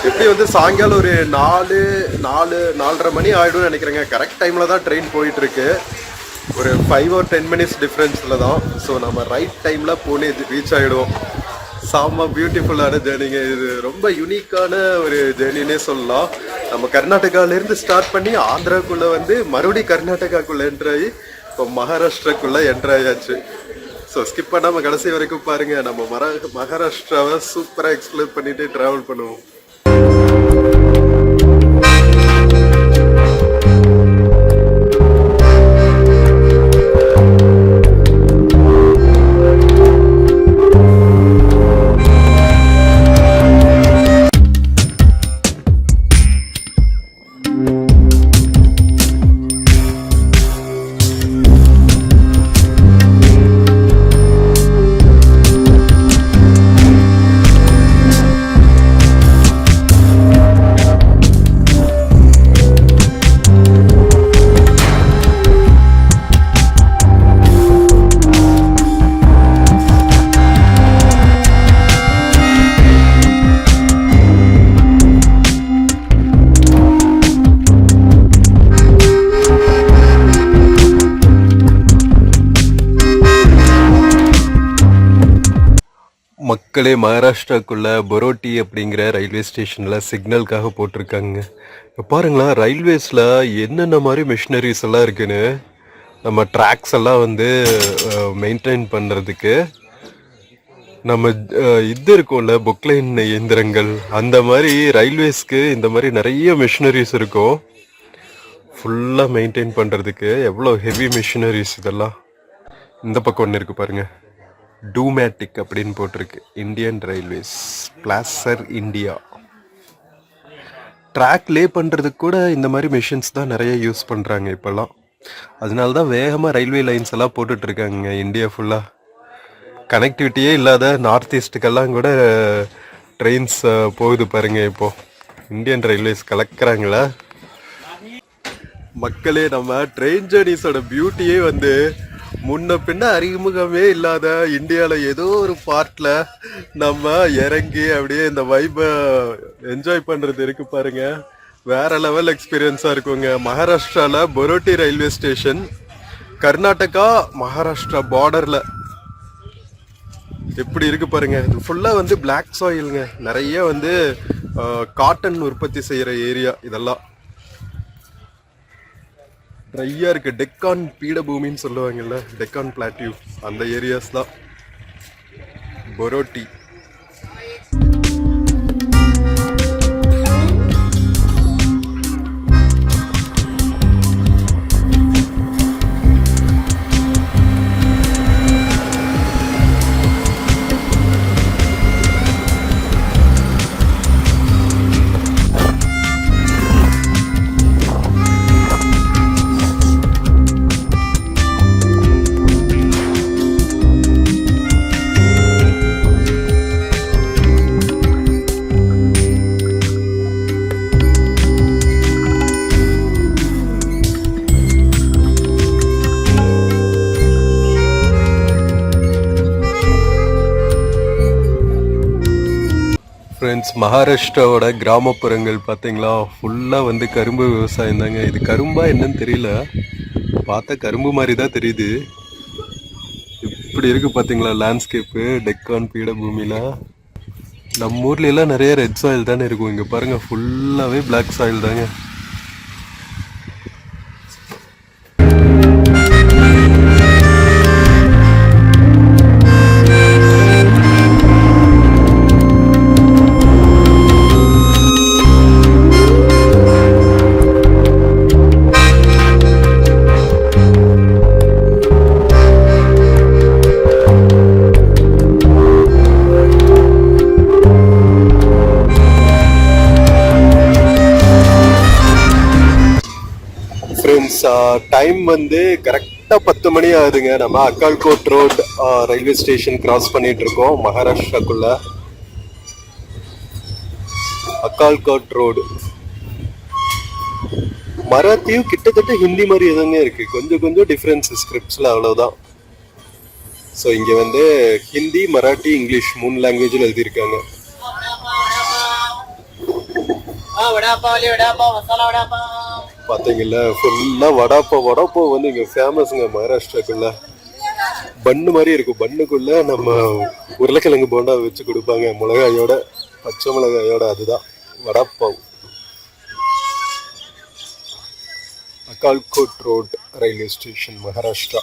எப்படி வந்து சாயங்காலம் ஒரு 4:30 மணி ஆகிடும்னு நினைக்கிறேங்க. கரெக்ட் டைமில் தான் ட்ரெயின் போயிட்டுருக்கு. ஒரு 5 or 10 minutes டிஃப்ரென்ஸில் தான். ஸோ நம்ம ரைட் டைமில் பூனே ரீச் ஆகிடுவோம். செம்ம பியூட்டிஃபுல்லான ஜேர்னிங்க. இது ரொம்ப யூனிக்கான ஒரு ஜேர்னினே சொல்லலாம். நம்ம கர்நாடகாவிலேருந்து ஸ்டார்ட் பண்ணி ஆந்திராக்குள்ளே வந்து மறுபடியும் கர்நாடகாக்குள்ளே என்ட்ராகி இப்போ மகாராஷ்டிராக்குள்ளே என்ட்ராயாச்சு. ஸோ ஸ்கிப் பண்ணாமல் கடைசி வரைக்கும் பாருங்கள். நம்ம மகாராஷ்டிராவை சூப்பராக எக்ஸ்ப்ளோர் பண்ணிட்டு ட்ராவல் பண்ணுவோம். மக்களே, மகாராஷ்டிராக்குள்ள பொரோட்டி அப்படிங்கிற ரயில்வே ஸ்டேஷனில் சிக்னலுக்காக போட்டிருக்காங்க. இப்போ பாருங்களா, ரயில்வேஸில் என்னென்ன மாதிரி மிஷினரிஸ் எல்லாம் இருக்குன்னு. நம்ம ட்ராக்ஸ் எல்லாம் வந்து மெயின்டைன் பண்ணுறதுக்கு நம்ம இது இருக்கும்ல, புக்லைன் இயந்திரங்கள், அந்த மாதிரி ரயில்வேஸ்க்கு இந்த மாதிரி நிறைய மிஷினரிஸ் இருக்கும். ஃபுல்லாக மெயின்டைன் பண்ணுறதுக்கு எவ்வளோ ஹெவி மிஷினரிஸ் இதெல்லாம். இந்த பக்கம் ஒன்று இருக்குது பாருங்கள், டூமேட்டிக் அப்படின்னு போட்டிருக்கு. Indian railways pleasure India. Track lay பண்ணுறதுக்கு கூட இந்த மாதிரி மிஷின்ஸ் தான் நிறைய யூஸ் பண்ணுறாங்க இப்போல்லாம். அதனால தான் வேகமாக ரயில்வே லைன்ஸ் எல்லாம் போட்டுட்ருக்காங்க இந்தியா ஃபுல்லாக. கனெக்டிவிட்டியே இல்லாத நார்த் ஈஸ்ட்டுக்கெல்லாம் கூட ட்ரெயின்ஸ் போகுது பாருங்க. இப்போது இந்தியன் ரயில்வேஸ் கலக்கிறாங்களா மக்களே? நம்ம ட்ரெயின் ஜேர்னிஸோட பியூட்டியே வந்து முன்ன பின்ன அறிமுகமே இல்லாத இந்தியாவில் ஏதோ ஒரு பார்ட்டில் நம்ம இறங்கி அப்படியே இந்த வைப்பை என்ஜாய் பண்ணுறது இருக்கு பாருங்க. வேற லெவல் எக்ஸ்பீரியன்ஸாக இருக்குங்க. மகாராஷ்டிராவில் பொரோட்டி ரயில்வே ஸ்டேஷன், கர்நாடகா மகாராஷ்டிரா பார்டரில் எப்படி இருக்கு பாருங்க. இது ஃபுல்லாக வந்து பிளாக் சாயிலுங்க. நிறைய வந்து காட்டன் உற்பத்தி செய்கிற ஏரியா இதெல்லாம். ட்ரையாக இருக்குது. டெக்கான் பீடபூமின்னு சொல்லுவாங்கல்ல, டெக்கான் பிளாட்டியூ, அந்த ஏரியாஸ் தான் பொரோட்டி. ஃப்ரெண்ட்ஸ், மகாராஷ்டிராவோட கிராமப்புறங்கள் பார்த்தீங்களா, ஃபுல்லாக வந்து கரும்பு விவசாயம் தாங்க. இது கரும்பா என்னன்னு தெரியல. பார்த்தா கரும்பு மாதிரி தான் தெரியுது. இப்படி இருக்கு பாத்தீங்களா லேண்ட்ஸ்கேப்பு டெக்கான் பீடபூமிலாம். நம்ம ஊர்ல எல்லாம் நிறைய ரெட் சாயில் தானே இருக்கும், இங்க பாருங்க ஃபுல்லாவே பிளாக் சாயில் தாங்க. டைம் வந்து கரெக்டா 10 மணி ஆகுதுங்க. நம்ம அக்கால்கோட் ரோட் ரயில்வே ஸ்டேஷன் கிராஸ் பண்ணிட்டு இருக்கோம் மகாராஷ்டிராக்குள்ள. அக்கால்கோட் ரோடு மராத்தியும் கிட்டத்தட்ட ஹிந்தி மாதிரி எதுங்க இருக்கு, கொஞ்சம் கொஞ்சம் டிஃபரன்ஸ் ஸ்கிரிப்ட்ஸ்ல, அவ்வளவுதான். ஸோ இங்க வந்து ஹிந்தி, மராட்டி, இங்கிலீஷ் 3 லாங்குவேஜில் எழுதியிருக்காங்க. பாத்தீங்கல்ல ஃபுல்லா வடாப்போ வந்து இங்க ஃபேமஸ்ங்க மகாராஷ்டிராக்குள்ள. பன்னு மாதிரி இருக்கும், பண்ணுக்குள்ள நம்ம உருளைக்கிழங்கு போண்டா வச்சு கொடுப்பாங்க மிளகாயோட, பச்சை மிளகாயோட, அதுதான் vada pav. அக்கால்கோட் road railway station Maharashtra.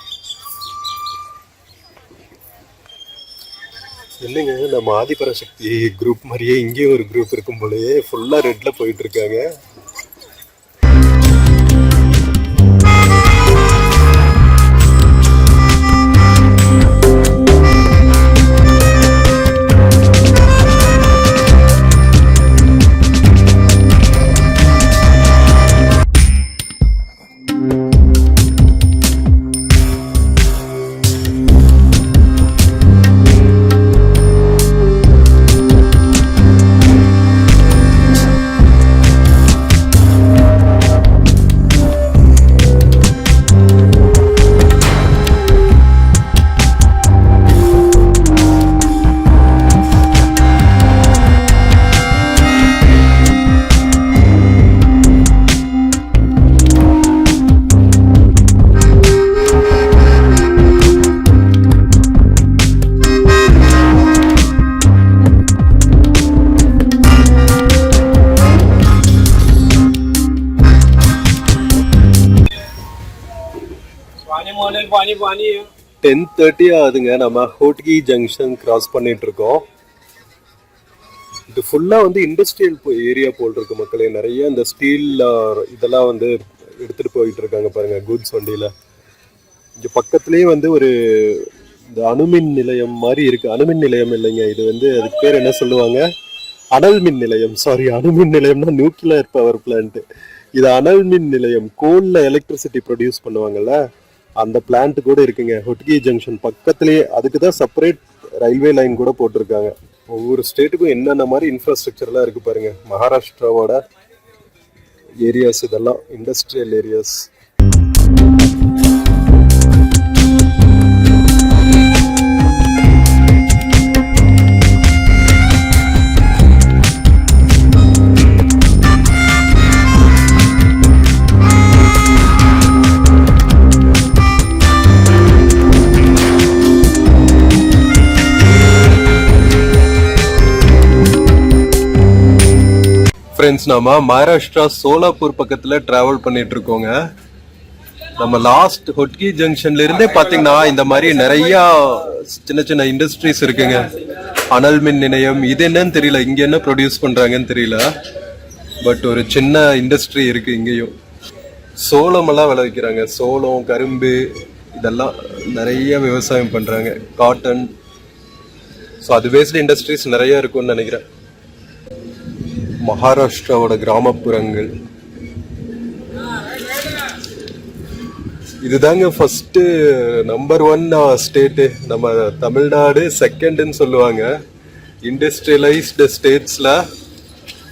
இல்லைங்க, நம்ம ஆதிபராசக்தி குரூப் மாதிரியே இங்கேயும் ஒரு குரூப் இருக்கும் போலயே ஃபுல்லா ரெட்ல போயிட்டு இருக்காங்க. पानी पानी है। 10:30 ஆகுதுங்க. நம்ம ஹோட்கி ஜங்ஷன் கிராஸ் பண்ணிட்டு இருக்கோம். இது ஃபுல்லா வந்து இண்டஸ்ட்ரியல் ஏரியா போல் இருக்கு மக்களே. நிறைய இந்த ஸ்டீல் இதெல்லாம் வந்து எடுத்துட்டு போயிட்டு இருக்காங்க பாருங்க, கூட்ஸ் வண்டியில. இங்க பக்கத்துலயே வந்து ஒரு இந்த அணுமின் நிலையம் மாதிரி இருக்கு. அணுமின் நிலையம் இல்லைங்க, இது வந்து அதுக்கு பேர் என்ன சொல்லுவாங்க, அனல் மின் நிலையம். சாரி, அணுமின் நிலையம்னா நியூக்ளியர் பவர் பிளான்ட். இது அனல் மின் நிலையம், கோல்ல எலக்ட்ரிசிட்டி ப்ரொடியூஸ் பண்ணுவாங்கல்ல, அந்த பிளான்ட் கூட இருக்குங்க ஹொட்கி ஜங்ஷன் பக்கத்துலயே. அதுக்கு தான் செப்பரேட் ரயில்வே லைன் கூட போட்டிருக்காங்க. ஒவ்வொரு ஸ்டேட்டுக்கும் என்னென்ன மாதிரி இன்ஃப்ராஸ்ட்ரக்சர்லாம் இருக்கு பாருங்க. மகாராஷ்டிராவோட ஏரியாஸ் இதெல்லாம் இண்டஸ்ட்ரியல் ஏரியாஸ். ஃப்ரெண்ட்ஸ், நம்ம மகாராஷ்டிரா சோலாப்பூர் பக்கத்துல டிராவல் பண்ணிட்டு இருக்கோங்க. நம்ம லாஸ்ட் ஹொட்கி ஜங்ஷன்ல இருந்தே பாத்தீங்கன்னா இந்த மாதிரி நிறைய சின்ன சின்ன இண்டஸ்ட்ரீஸ் இருக்குங்க. அனல் மின் நிலையம், இது என்னன்னு தெரியல, இங்க என்ன ப்ரொடியூஸ் பண்றாங்கன்னு தெரியல, பட் ஒரு சின்ன இண்டஸ்ட்ரி இருக்கு இங்கேயும். சோளம் எல்லாம் விளைவிக்கிறாங்க, சோளம், கரும்பு, இதெல்லாம் நிறைய விவசாயம் பண்றாங்க, காட்டன். ஸோ அது பேஸ்டு இண்டஸ்ட்ரீஸ் நிறைய இருக்கும்னு நினைக்கிறேன். மகாராஷ்டிராவோட கிராமப்புறங்கள் இதுதாங்க. ஃபர்ஸ்ட் நம்பர் 1 ஸ்டேட்டு நம்ம தமிழ்நாடு, செகண்ட்னு சொல்லுவாங்க இண்டஸ்ட்ரியலைஸ்டு ஸ்டேட்ஸ்ல.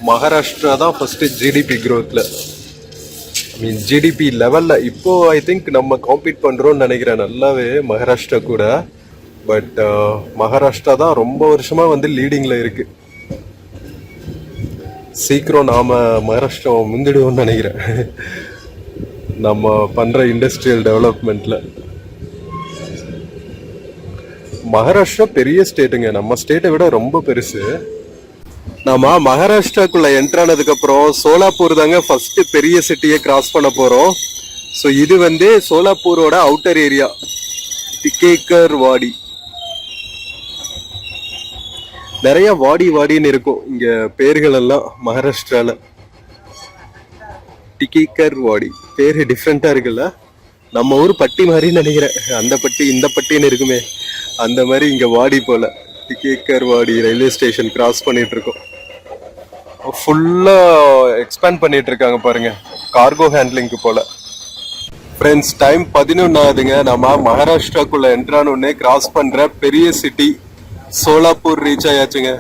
மகாராஷ்டிரா தான் ஃபர்ஸ்ட் ஜிடிபி growthல, ஜிடிபி லெவல்ல. இப்போ ஐ திங்க் நம்ம காம்பீட் பண்றோம்னு நினைக்கிறேன் நல்லாவே மகாராஷ்டிரா கூட. பட் மகாராஷ்டிரா தான் ரொம்ப வருஷமா வந்து லீடிங்ல இருக்கு. சீக்கிரம் நாம மகாராஷ்டிரா முந்திடுவோம்னு நினைக்கிறேன். நம்ம பண்ற இண்டஸ்ட்ரியல் டெவலப்மெண்ட்ல. மகாராஷ்டிரா பெரிய ஸ்டேட்டுங்க, நம்ம ஸ்டேட்டை விட ரொம்ப பெருசு. நம்ம மகாராஷ்டிராக்குள்ள என்டர் ஆனதுக்கு அப்புறம் சோலாப்பூர் தாங்க ஃபர்ஸ்ட் பெரிய சிட்டியை கிராஸ் பண்ண போறோம். ஸோ இது வந்து சோலாப்பூரோட அவுட்டர் ஏரியா, டிகேக்கர் வாடி. நிறைய வாடி வாடின்னு இருக்கும் இங்க பேர்கள் எல்லாம் மகாராஷ்டிரால. டிகேக்கர் வாடி பேரு டிஃப்ரெண்டா இருக்குல்ல, நம்ம ஊர் பட்டி மாதிரி நினைக்கிறேன். அந்த பட்டி இந்த பட்டின்னு இருக்குமே, அந்த மாதிரி இங்க வாடி போல. டிகேக்கர் வாடி ரயில்வே ஸ்டேஷன் கிராஸ் பண்ணிட்டு இருக்கோம். ஃபுல்லா எக்ஸ்பேண்ட் பண்ணிட்டு இருக்காங்க பாருங்க, கார்கோ ஹேண்ட்லிங்க்கு போல. ஃப்ரெண்ட்ஸ், டைம் 11 ஆகுதுங்க. நம்ம மகாராஷ்டிராக்குள்ள என்ட்ரான உடனே கிராஸ் பண்ற பெரிய சிட்டி சோலாப்பூர் ரீச் ஆயாச்சுங்க.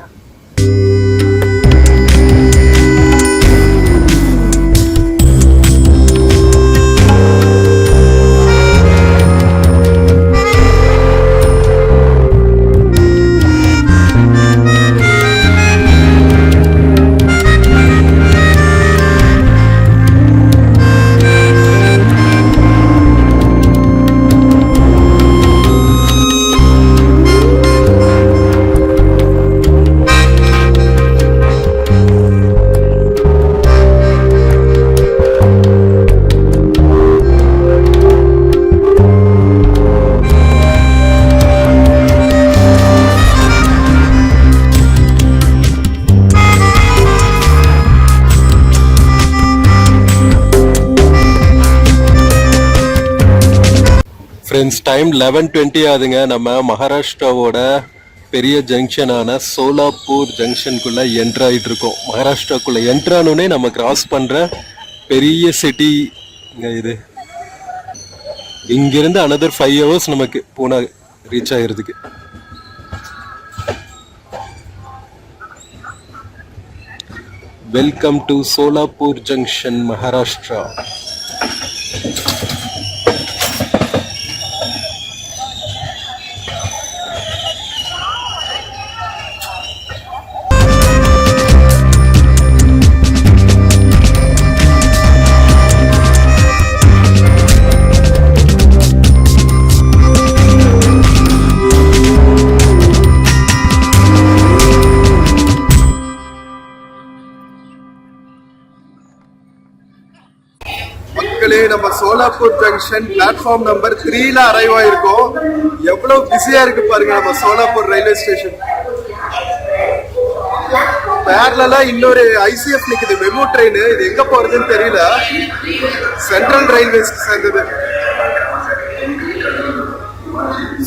ஃப்ரெண்ட்ஸ், டைம் 11:20 ஆகுதுங்க. நம்ம மகாராஷ்டிராவோட பெரிய ஜங்ஷனான சோலாப்பூர் ஜங்ஷனுக்குள்ள என்ட்ரு ஆகிட்டு இருக்கோம். மகாராஷ்டிராக்குள்ள என்ட்ரு ஆனோடனே நம்ம கிராஸ் பண்ற பெரிய சிட்டி இது. இங்கிருந்து அனதர் 5 hours நமக்கு பூனா ரீச் ஆகிறதுக்கு. Welcome to Solapur junction, Maharashtra. நம்ம சோலாப்பூர் ஜங்ஷன் பிளாட்ஃபார்ம் நம்பர் 3ல அரைவ் ஆயிருக்கோம். எவ்வளவு பிஸியா இருக்கு பாருங்க நம்ம சோலாப்பூர் ரயில்வே ஸ்டேஷன். பேரலா இன்னொரு ஐசிஎஃப் நிக்குது, மெமு ட்ரெயின். இது எங்க போறதுன்னு தெரியல, சென்ட்ரல் ரயில்வேஸ்க்கு சேர்ந்தது.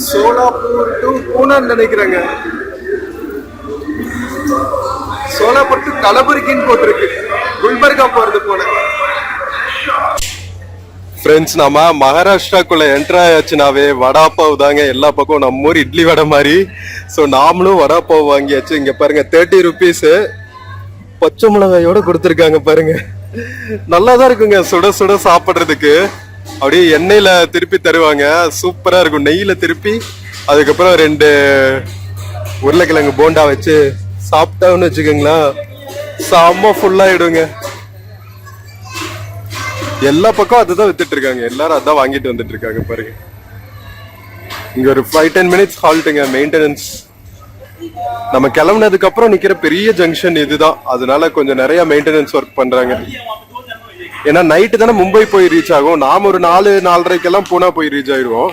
சோலாப்பூர் டு பூனான்னு நினைக்கிறாங்க. சோலாப்பூர் டு கலபுரகின்னு போட்டிருக்கு, குல்பர்கா போறது போல. ஃப்ரெண்ட்ஸ், நம்ம மகாராஷ்டிராக்குள்ள என்ட்ரு ஆயாச்சுனாவே வடாப்பாவ் தாங்க எல்லா பக்கம். நம்ம ஊர் இட்லி வடை மாதிரி. ஸோ நாமளும் வடாப்பாவ் வாங்கியாச்சு. இங்க பாருங்க, 30 rupees பச்சை மிளகாயோட கொடுத்துருக்காங்க பாருங்க. நல்லா தான் இருக்குங்க, சுட சுட சாப்பிட்றதுக்கு. அப்படியே எண்ணெயில திருப்பி தருவாங்க, சூப்பரா இருக்கும். நெய்யில திருப்பி அதுக்கப்புறம் 2 உருளைக்கிழங்கு போண்டா வச்சு சாப்பிட்டோம்னு வச்சுக்கோங்களேன், செம்ம ஃபுல்லாயிடுங்க. எல்லா பக்கம் அதுதான் வித்துட்டு இருக்காங்க, எல்லாரும் அதான் வாங்கிட்டு வந்துட்டு இருக்காங்க பாருங்க. இங்க ஒரு 5-10 minutes ஹால்ட்டுங்க, மெயின்டெனன்ஸ். நம்ம கிளம்புனதுக்கு அப்புறம் நிக்கிற பெரிய ஜங்ஷன் இதுதான், அதனால கொஞ்சம் நிறைய மெயின்டெனன்ஸ் ஒர்க் பண்றாங்க. ஏன்னா நைட்டு தானே மும்பை போய் ரீச் ஆகும். நாம ஒரு 4-4:30 பூனா போய் ரீச் ஆயிடுவோம்.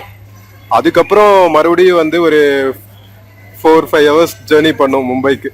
அதுக்கப்புறம் மறுபடியும் வந்து ஒரு 4-5 hours ஜேர்னி பண்ணோம் மும்பைக்கு.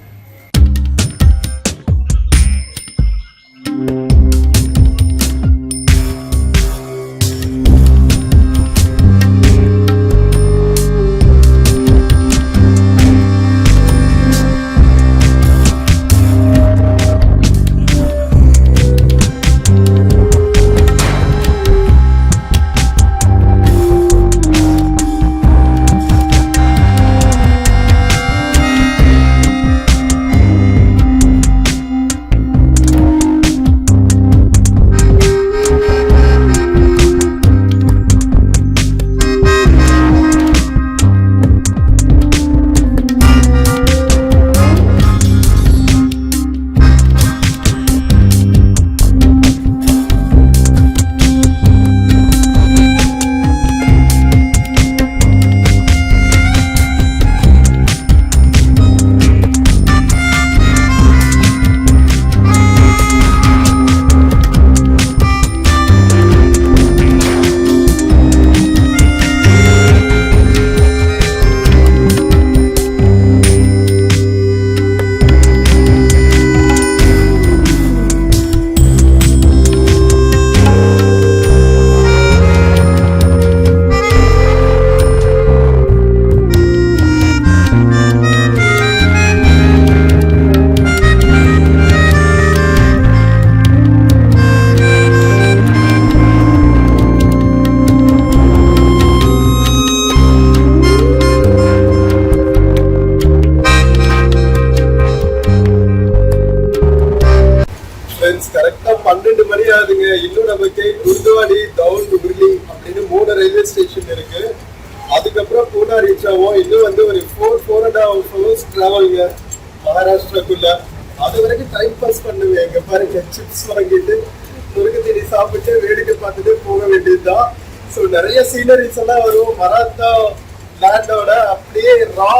ஃப்ரெண்ட்ஸ் கரெக்டா 12 மணி ஆகுதுங்க. இன்னும் நமக்கு குர்துவாடி, டவுன், உருளி அப்படின்னு 3 ரயில்வே ஸ்டேஷன் இருக்கு. அதுக்கப்புறம் பூனா ரீச் ஆகும். இன்னும் வந்து ஒரு 4.5 hours டிராவல்ங்க மகாராஷ்டிராக்குள்ள. அது வரைக்கும் டைம் பாஸ் பண்ணுவேன். எங்க பாருங்க, சிப்ஸ் வாங்கிட்டு முருகு தீனி சாப்பிட்டு வேடிக்கை பார்த்துட்டு போக வேண்டியதுதான். ஸோ நிறைய சீனரிஸ் எல்லாம் வரும். மராத்தா லேண்டோட அப்படியே ரா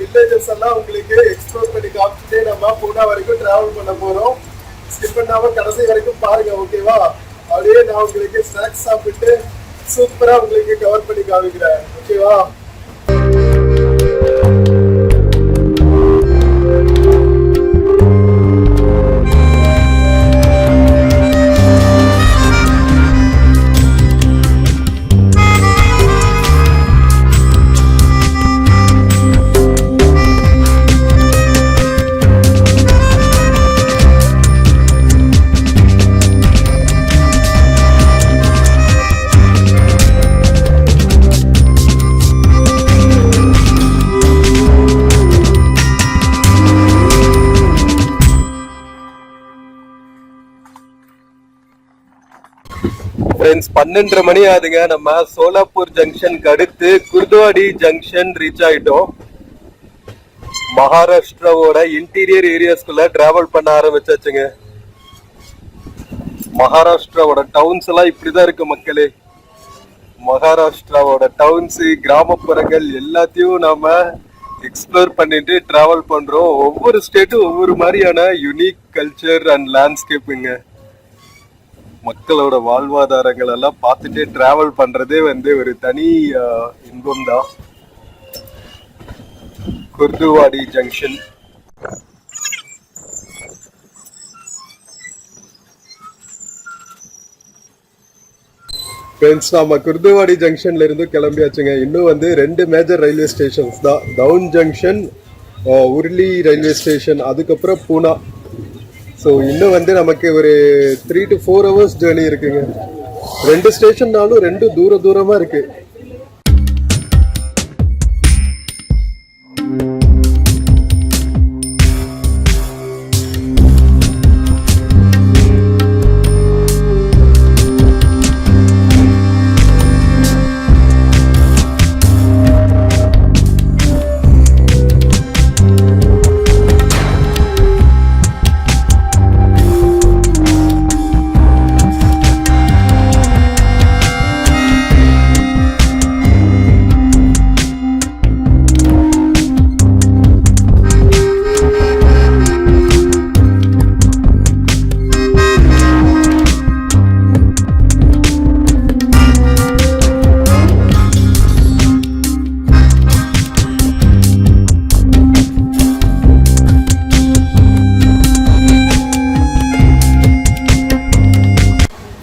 வில்லேஜஸ் எல்லாம் உங்களுக்கு எக்ஸ்ப்ளோர் பண்ணி காமிச்சுட்டே நம்ம பூனா வரைக்கும் டிராவல் பண்ண போறோம். ஸ்கிப் பண்ணாம கடைசி வரைக்கும் பாருங்க, ஓகேவா? அப்படியே நான் உங்களுக்கு ஸ்நாக்ஸ் சாப்பிட்டு சூப்பரா உங்களுக்கு கவர் பண்ணி காமிக்கிறேன், ஓகேவா? ஃப்ரெண்ட்ஸ் 12:30 மணி ஆகுதுங்க. நம்ம சோலாப்பூர் ஜங்ஷனுக்கு அடுத்து குர்துவாடி ஜங்ஷன் ரீச் ஆயிட்டோம். மகாராஷ்டிராவோட இன்டீரியர் ஏரியாஸ்குள்ள டிராவல் பண்ண ஆரம்பிச்சாச்சுங்க. மகாராஷ்டிராவோட டவுன்ஸ் எல்லாம் இப்படிதான் இருக்கு மக்களே. மகாராஷ்டிராவோட டவுன்ஸ், கிராமப்புறங்கள் எல்லாத்தையும் நாம எக்ஸ்ப்ளோர் பண்ணிட்டு டிராவல் பண்றோம். ஒவ்வொரு ஸ்டேட்டும் ஒவ்வொரு மாதிரியான யூனிக் கல்ச்சர் அண்ட் லேண்ட்ஸ்கேப்புங்க. மக்களோட வாழ்வாதாரங்கள் எல்லாம் பார்த்துட்டு டிராவல் பண்றதே வந்து ஒரு தனி இன்பம் தான். குர்துவாடி ஜங்ஷன். ஃப்ரெண்ட்ஸ், நாம குர்துவாடி ஜங்ஷன்ல இருந்து கிளம்பியாச்சுங்க. இன்னும் வந்து 2 மேஜர் ரயில்வே ஸ்டேஷன்ஸ் தான். டவுன் ஜங்ஷன், உருளி ரயில்வே ஸ்டேஷன், அதுக்கப்புறம் பூனா. ஸோ இன்னும் வந்து நமக்கு ஒரு 3 to 4 hours ஜேர்னி இருக்குங்க. 2 ஸ்டேஷன்னாலும் 2 தூரமா இருக்கு.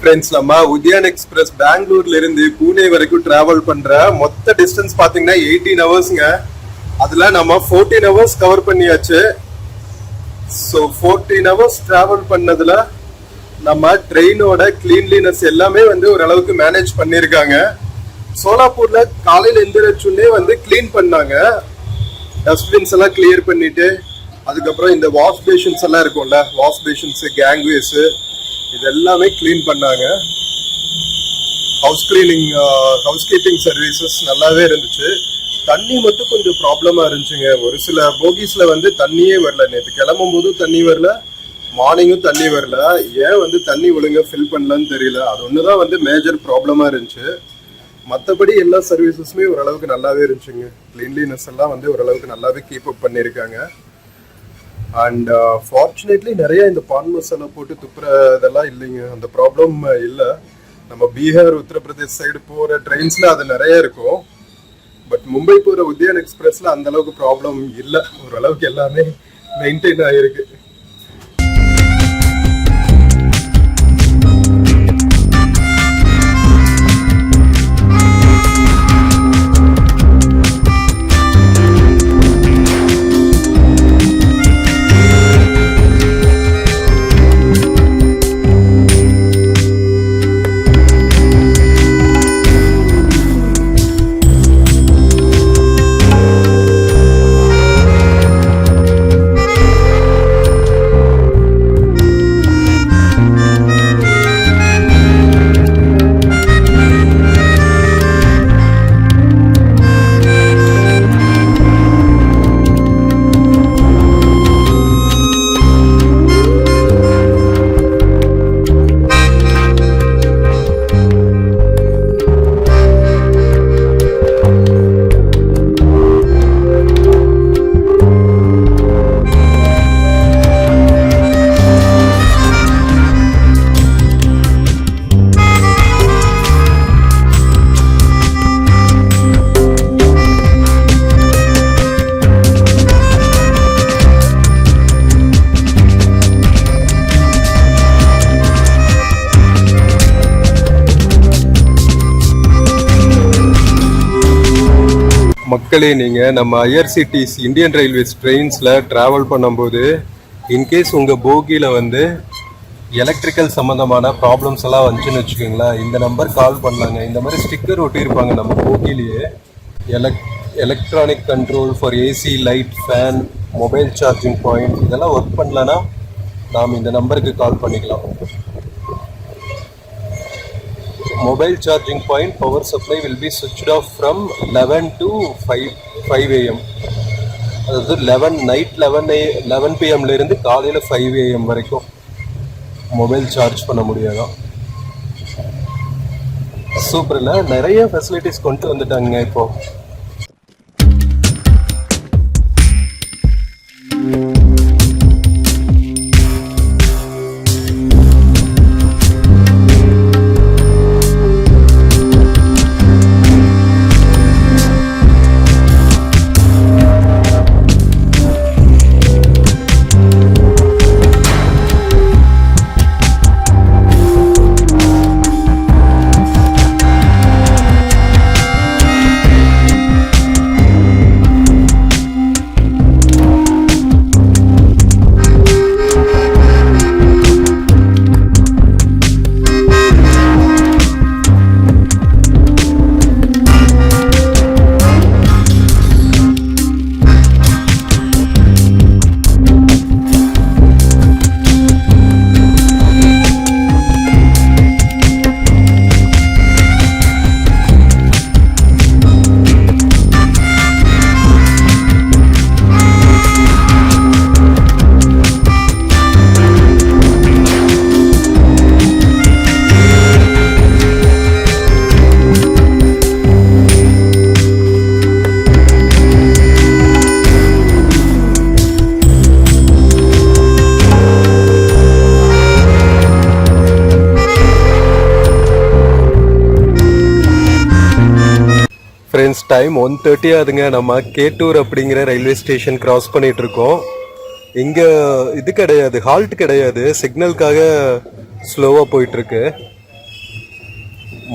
ஃப்ரெண்ட்ஸ், நம்ம உதயான் எக்ஸ்பிரஸ் பெங்களூர்ல இருந்து பூனே வரைக்கும் டிராவல் பண்ற மொத்த டிஸ்டன்ஸ் பாத்தீங்கன்னா 18 ஹவர்ஸ்ங்க. அதுல நம்ம 14 ஹவர்ஸ் கவர் பண்ணியாச்சு. ஸோ 14 ஹவர்ஸ் டிராவல் பண்ணதுல நம்ம ட்ரெயினோட கிளீன்லினஸ் எல்லாமே வந்து ஓரளவுக்கு மேனேஜ் பண்ணியிருக்காங்க. சோலாப்பூர்ல காலையில எந்திரச்சுன்னே வந்து கிளீன் பண்ணாங்க. டஸ்ட்பின்ஸ் எல்லாம் கிளியர் பண்ணிட்டு, அதுக்கப்புறம் இந்த வாஷ் பேஷன்ஸ் எல்லாம் இருக்கும்ல, வாஷ் பேஷன்ஸ், கேங்வேஸ், இது எல்லாமே கிளீன் பண்ணாங்க. ஹவுஸ் கீப்பிங் சர்வீசஸ் நல்லாவே இருந்துச்சு. தண்ணி மட்டும் கொஞ்சம் ப்ராப்ளமா இருந்துச்சுங்க. ஒரு சில போகிஸ்ல வந்து தண்ணியே வரல. நேற்று கிளம்பும் போதும் தண்ணி வரல, மார்னிங்கும் தண்ணி வரல. ஏன் வந்து தண்ணி ஒழுங்கா ஃபில் பண்ணலன்னு தெரியல. அது ஒண்ணுதான் வந்து மேஜர் ப்ராப்ளமா இருந்துச்சு. மற்றபடி எல்லா சர்வீசஸுமே ஓரளவுக்கு நல்லாவே இருந்துச்சுங்க. கிளீன்லினஸ் எல்லாம் வந்து ஓரளவுக்கு நல்லாவே கீப் அப் பண்ணியிருக்காங்க. அண்ட் ஃபார்ச்சுனேட்லி நிறைய இந்த பான் மசாலா போட்டு துப்புற இதெல்லாம் இல்லைங்க. அந்த ப்ராப்ளம் இல்லை. நம்ம பீகார், உத்தரப்பிரதேஷ் சைடு போகிற ட்ரெயின்ஸ்ல அது நிறைய இருக்கும். பட் மும்பை போகிற உதயான் எக்ஸ்பிரஸ்ல அந்த அளவுக்கு ப்ராப்ளம் இல்லை. ஓரளவுக்கு எல்லாமே மெயின்டைன் ஆகிருக்கு. மக்களே, நீங்கள் நம்ம ஐஆர்சிடிசி இந்தியன் ரயில்வேஸ் ட்ரெயின்ஸில் ட்ராவல் பண்ணும்போது இன்கேஸ் உங்கள் போகியில் வந்து எலக்ட்ரிக்கல் சம்மந்தமான ப்ராப்ளம்ஸ் எல்லாம் வந்துச்சுன்னு வச்சுக்கோங்களேன், இந்த நம்பர் கால் பண்ணாங்க. இந்த மாதிரி ஸ்டிக்கர் ஒட்டியிருப்பாங்க நம்ம போகிலேயே. Electronic control for AC, light, fan, mobile charging point இதெல்லாம் ஒர்க் பண்ணலன்னா நாம் இந்த நம்பருக்கு கால் பண்ணிக்கலாம். Mobile charging point power supply will be switched off from 11 to 5 AM. அதாவது 11 PM இருந்து காலையில் 5 AM வரைக்கும் மொபைல் சார்ஜ் பண்ண முடியாதான். சூப்பர்ல, நிறைய ஃபெசிலிட்டிஸ் கொண்டு வந்துட்டாங்க இப்போ. ஃப்ரெண்ட்ஸ், டைம் 1:30 ஆகுதுங்க. நம்ம கேட்டூர் அப்படிங்கிற ரயில்வே ஸ்டேஷன் கிராஸ் பண்ணிட்டு இருக்கோம். இங்கே இது கிடையாது, ஹால்ட் கிடையாது, சிக்னலுக்காக ஸ்லோவாக போயிட்டுருக்கு.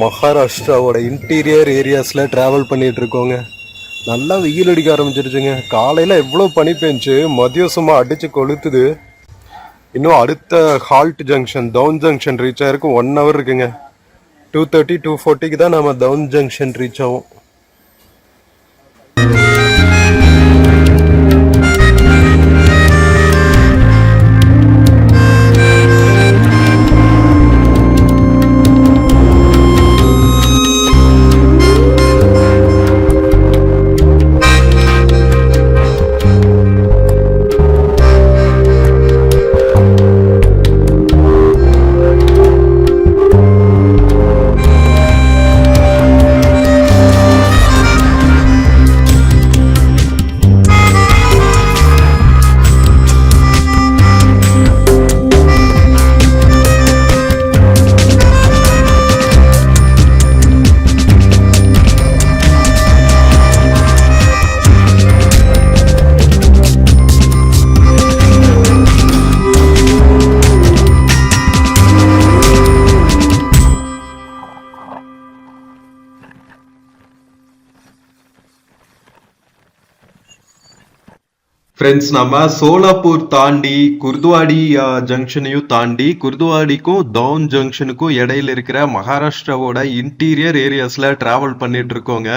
மகாராஷ்டிராவோட இன்டீரியர் ஏரியாஸில் ட்ராவல் பண்ணிட்டு இருக்கோங்க. நல்லா வெயில் அடிக்க ஆரம்பிச்சிருச்சுங்க. காலையில் எவ்வளோ பனி பெஞ்சு, மதியம் சும்மா அடித்து கொளுத்துது. இன்னும் அடுத்த halt junction town junction reach ஆகிருக்கு 1 hour இருக்குங்க. 2:30 2:40 தான் நம்ம டவுன் ஜங்ஷன் ரீச் ஆகும். ஃப்ரெண்ட்ஸ், நம்ம சோலாப்பூர் தாண்டி குர்துவாடி ஜங்ஷனையும் தாண்டி குர்துவாடிக்கும் டவுன் ஜங்ஷனுக்கும் இடையில இருக்கிற மகாராஷ்டிராவோட இன்டீரியர் ஏரியாஸ்ல டிராவல் பண்ணிட்டு இருக்கோங்க.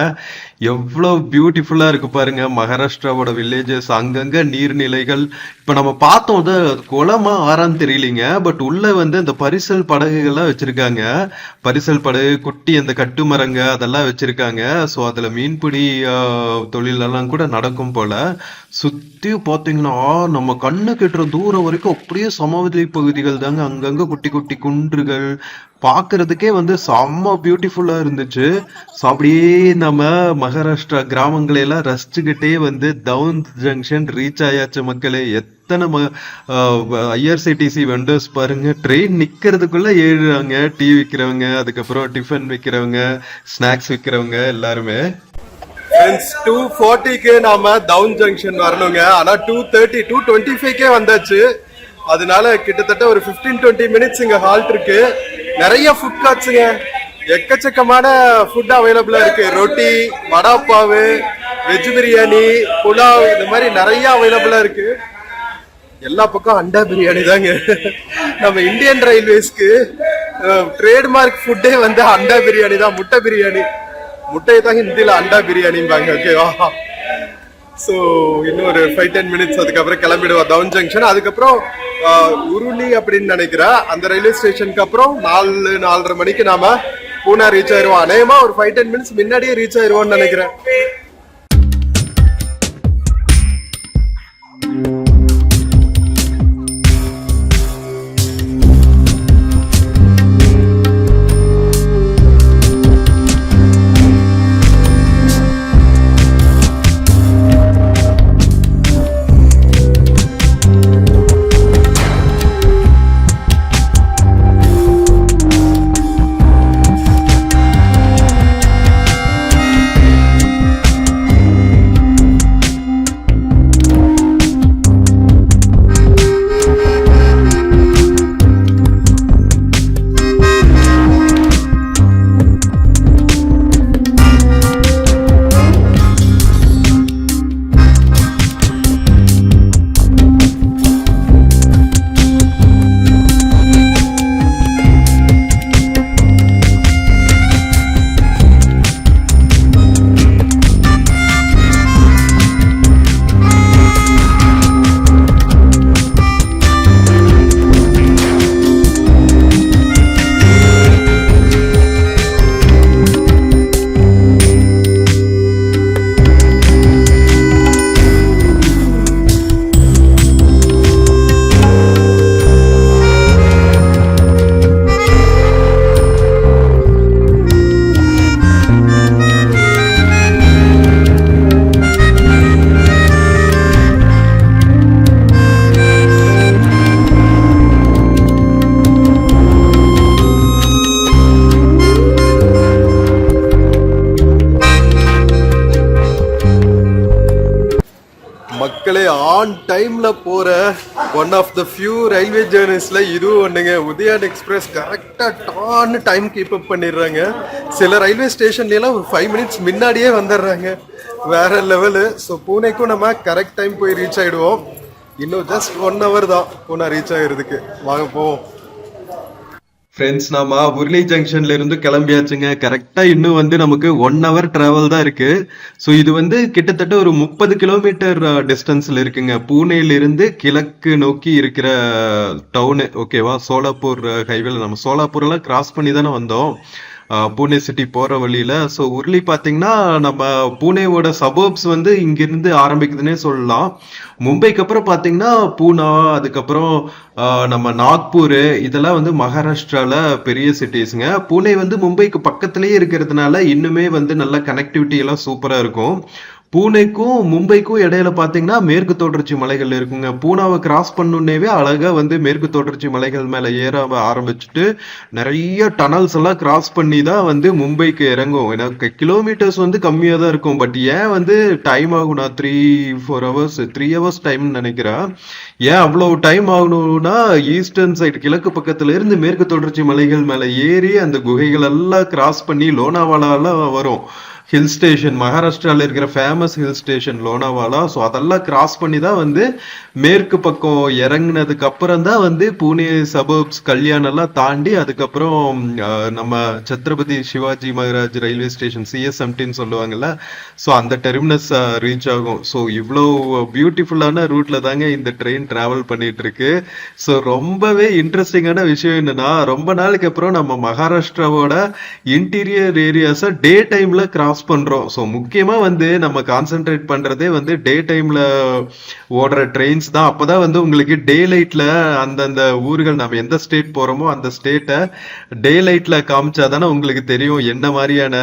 எவ்வளோ பியூட்டிஃபுல்லா இருக்கு பாருங்க மகாராஷ்டிராவோட வில்லேஜஸ். அங்கங்க நீர்நிலைகள். இப்ப நம்ம பார்த்தோம், அது குளமா ஆறான்னு தெரியலீங்க. பட் உள்ள வந்து இந்த பரிசல் படகுகள்லாம் வச்சிருக்காங்க. பரிசல் படகு, குட்டி அந்த கட்டுமரங்க அதெல்லாம் வச்சிருக்காங்க. ஸோ அதுல மீன்பிடி தொழிலெல்லாம் கூட நடக்கும் போல. சுத்தி பாத்தீங்கன்னா நம்ம கண்ணு கெட்டுற தூரம் வரைக்கும் அப்படியே சமவெளி பகுதிகள் தாங்க. அங்கங்க குட்டி குட்டி குன்றுகள் பாக்குறதுக்கே வந்து செம்ம பியூட்டிஃபுல்லா இருந்துச்சு. ஸோ அப்படியே நம்ம மகாராஷ்டிரா கிராமங்களை எல்லாம் ரசிச்சுக்கிட்டே வந்து டவுன் ஜங்ஷன் ரீச் ஆயாச்சு மக்களே. எத்தனை ஐஆர்சிடிசி வெண்டர்ஸ் பாருங்க, ட்ரெயின் நிக்கிறதுக்குள்ள ஏறுறாங்க. டீ விற்கிறவங்க, அதுக்கப்புறம் டிஃபன் விற்கிறவங்க, ஸ்நாக்ஸ் விற்கிறவங்க எல்லாருமே. 2:40க்கு நாம டவுன் ஜங்ஷன் வரணுங்க. ஆனா 2:30 2:25க்கே வந்தாச்சு. அதனால கிட்டத்தட்ட ஒரு 15-20 மினிட்ஸ் இங்க ஹால்ட் இருக்கு. நிறைய ஃபுட் கார்ட்ஸுங்க, எக்கச்சக்கமான ஃபுட் அவைலபிளா இருக்கு. ரொட்டி, வடாப்பாவு, வெஜ் பிரியாணி, புலாவ், இந்த மாதிரி நிறைய அவைலபிளா இருக்கு. எல்லா பக்கம் அண்டா பிரியாணி தாங்க. நம்ம இந்தியன் ரயில்வேஸ்க்கு ட்ரேட்மார்க் ஃபுட்டே வந்து அண்டா பிரியாணி தான். முட்டை பிரியாணி, முட்டையை தான் ஹிந்தியில அண்டா பிரியாணிம்பாங்க. ஓகேவா? ஸோ இன்னும் ஒரு 5-10 மினிட்ஸ் அதுக்கப்புறம் கிளம்பிடுவோம் டவுன் ஜங்ஷன். அதுக்கப்புறம் உருளி அப்படின்னு நினைக்கிறேன். அந்த ரயில்வே ஸ்டேஷனுக்கு அப்புறம் 4-4:30 மணிக்கு நாம பூனா ரீச் ஆயிருவோம். அநேகமா ஒரு 5-10 மினிட்ஸ் முன்னாடியே ரீச் ஆயிருவோம்னு நினைக்கிறேன். மக்களே, ஆன் டைம்ல போற one of the few railway ஜேர்னிஸ்ல இதுவும் ஒண்ணுங்க. உதயான் எக்ஸ்பிரஸ் கரெக்டா டான்னு டைம் கீப் அப் பண்ணிடுறாங்க. சில ரயில்வே ஸ்டேஷன்லாம் ஒரு 5 மினிட்ஸ் முன்னாடியே வந்துடுறாங்க. வேற லெவலு. ஸோ பூனேக்கும் நம்ம கரெக்ட் டைம் போய் ரீச் ஆயிடுவோம். இன்னும் ஜஸ்ட் 1 hour தான் பூனா ரீச் ஆகிறதுக்கு. வாங்க போவோம். ஃப்ரெண்ட்ஸ், நாம உருளி ஜங்ஷன்ல இருந்து கிளம்பியாச்சுங்க. கரெக்டா இன்னும் வந்து நமக்கு 1 hour டிராவல் தான் இருக்கு. ஸோ இது வந்து கிட்டத்தட்ட ஒரு 30 கிலோமீட்டர் டிஸ்டன்ஸ்ல இருக்குங்க. பூனேல இருந்து கிழக்கு நோக்கி இருக்கிற டவுனு. ஓகேவா? சோலாப்பூர் ஹைவேல நம்ம சோலாப்பூர்லாம் கிராஸ் பண்ணி தானே வந்தோம் பூனே சிட்டி போற வழியில. ஸோ உருளி பாத்தீங்கன்னா நம்ம பூனேவோட சபர்ப்ஸ் வந்து இங்கிருந்து ஆரம்பிக்குதுன்னே சொல்லலாம். மும்பைக்கு அப்புறம் பாத்தீங்கன்னா பூனா, அதுக்கப்புறம் நம்ம நாக்பூர், இதெல்லாம் வந்து மகாராஷ்டிரால பெரிய சிட்டிஸ்ங்க. பூனே வந்து மும்பைக்கு பக்கத்திலேயே இருக்கிறதுனால இன்னுமே வந்து நல்ல கனெக்டிவிட்டி எல்லாம் சூப்பரா இருக்கும். பூனேக்கும் மும்பைக்கும் இடையில பாத்தீங்கன்னா மேற்கு தொடர்ச்சி மலைகள் இருக்குங்க. பூனாவை கிராஸ் பண்ணுனேவே அழகா வந்து மேற்கு தொடர்ச்சி மலைகள் மேல ஏற ஆரம்பிச்சுட்டு நிறைய டனல்ஸ் எல்லாம் கிராஸ் பண்ணி தான் வந்து மும்பைக்கு இறங்கும். எனக்கு கிலோமீட்டர்ஸ் வந்து கம்மியா தான் இருக்கும். பட் ஏன் வந்து டைம் ஆகும்னா 3 ஹவர்ஸ் டைம் நினைக்கிறேன். ஏன் அவ்வளவு டைம் ஆகணும்னா, ஈஸ்டர்ன் சைடு கிழக்கு பக்கத்துல இருந்து மேற்கு தொடர்ச்சி மலைகள் மேல ஏறி அந்த குகைகள் எல்லாம் கிராஸ் பண்ணி லோனாவாலால வரும். ஹில் ஸ்டேஷன், மகாராஷ்டிரால இருக்கிற famous hill station Lonavala. So அதெல்லாம் கிராஸ் பண்ணி தான் வந்து மேற்கு பக்கம் இறங்குனதுக்கு அப்புறம் தான் வந்து பூனே சபர்ப்ஸ் கல்யாண் எல்லாம் தாண்டி அதுக்கப்புறம் நம்ம சத்ரபதி சிவாஜி மகாராஜ் ரயில்வே ஸ்டேஷன் CSMTன்னு சொல்லுவாங்கல்ல, ஸோ அந்த டெர்மினஸ் ரீச் ஆகும். ஸோ இவ்வளோ பியூட்டிஃபுல்லான ரூட்ல தாங்க இந்த ட்ரெயின் டிராவல் பண்ணிட்டு இருக்கு. ஸோ ரொம்பவே இன்ட்ரெஸ்டிங்கான விஷயம் என்னன்னா, ரொம்ப நாளுக்கு அப்புறம் நம்ம மகாராஷ்டிராவோட இன்டீரியர் ஏரியாஸை டே டைம்ல கிராஸ் பண்றோம். ஸோ முக்கியமா வந்து நம்ம கான்சென்ட்ரேட் பண்றதே வந்து டே டைம்ல ஓடுற ட்ரெயின்ஸ் தான். அப்பதான் வந்து உங்களுக்கு டே லைட்ல அந்தந்த ஊர்கள் நம்ம எந்த ஸ்டேட் போறோமோ அந்த ஸ்டேட்டை டே லைட்ல காமிச்சாதானே உங்களுக்கு தெரியும் என்ன மாதிரியான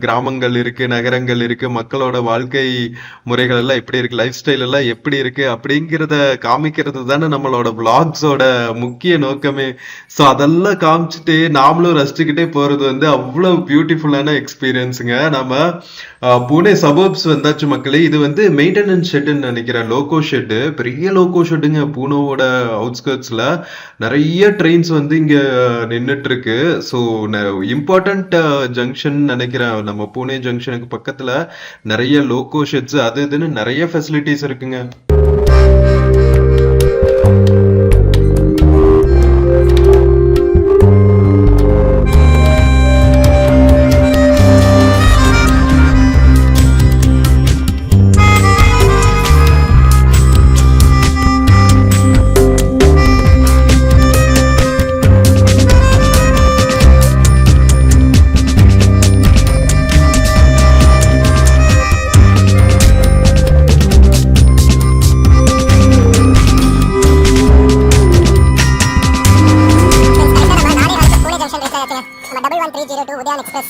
கிராமங்கள் இருக்கு, நகரங்கள் இருக்கு, மக்களோட வாழ்க்கை முறைகள் எல்லாம் எப்படி இருக்கு, லைஃப் ஸ்டைல் எல்லாம் எப்படி இருக்கு அப்படிங்கிறத காமிக்கிறது தானே நம்மளோட விளாக்ஸோட முக்கிய நோக்கமே. ஸோ அதெல்லாம் காமிச்சுட்டு நாமளும் ரசிச்சுக்கிட்டே போறது வந்து அவ்வளவு பியூட்டிஃபுல்லான எக்ஸ்பீரியன்ஸுங்க. நம்ம பூனே சபர்ப்ஸ் வந்தாச்சு மக்களே. இது வந்து மெயின்டெனன்ஸ் ஷெட்னு நினைக்கிறேன், லோகோ ஷெட்டு, பெரிய லோகோ ஷெட்டுங்க. பூனோவோட அவுட்ஸ்கர்ட்ஸ்ல நிறைய ட்ரெயின்ஸ் வந்து இங்க நின்னுட்டு இருக்கு. ஸோ இம்பார்ட்டன்ட் ஜங்ஷன் நினைக்கிறேன், நம்ம பூனே ஜங்ஷனுக்கு பக்கத்துல நிறைய லோகோ ஷெட்ஸ் அது இதுன்னு நிறைய ஃபெசிலிட்டிஸ் இருக்குங்க. Udyan Express.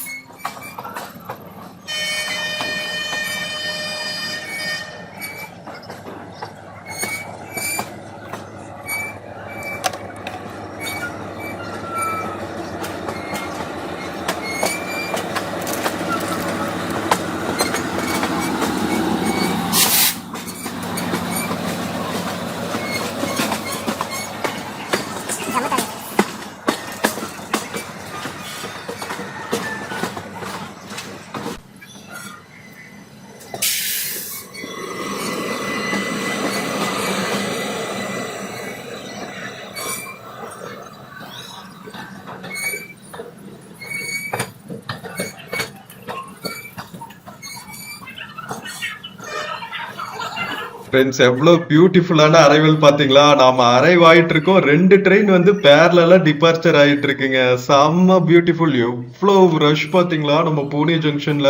ஃப்ரெண்ட்ஸ், எவ்வளவு பியூட்டிஃபுல்லான அரைவல் பாத்தீங்களா? நாம அரைவ் ஆயிட்டு இருக்கோம். 2 ட்ரெயின் வந்து பேரலா டிபார்ச்சர் ஆயிட்டு இருக்குங்க. செம்ம பியூட்டிஃபுல். எவ்வளவு ரஷ் பாத்தீங்களா நம்ம பூனே ஜங்ஷன்ல.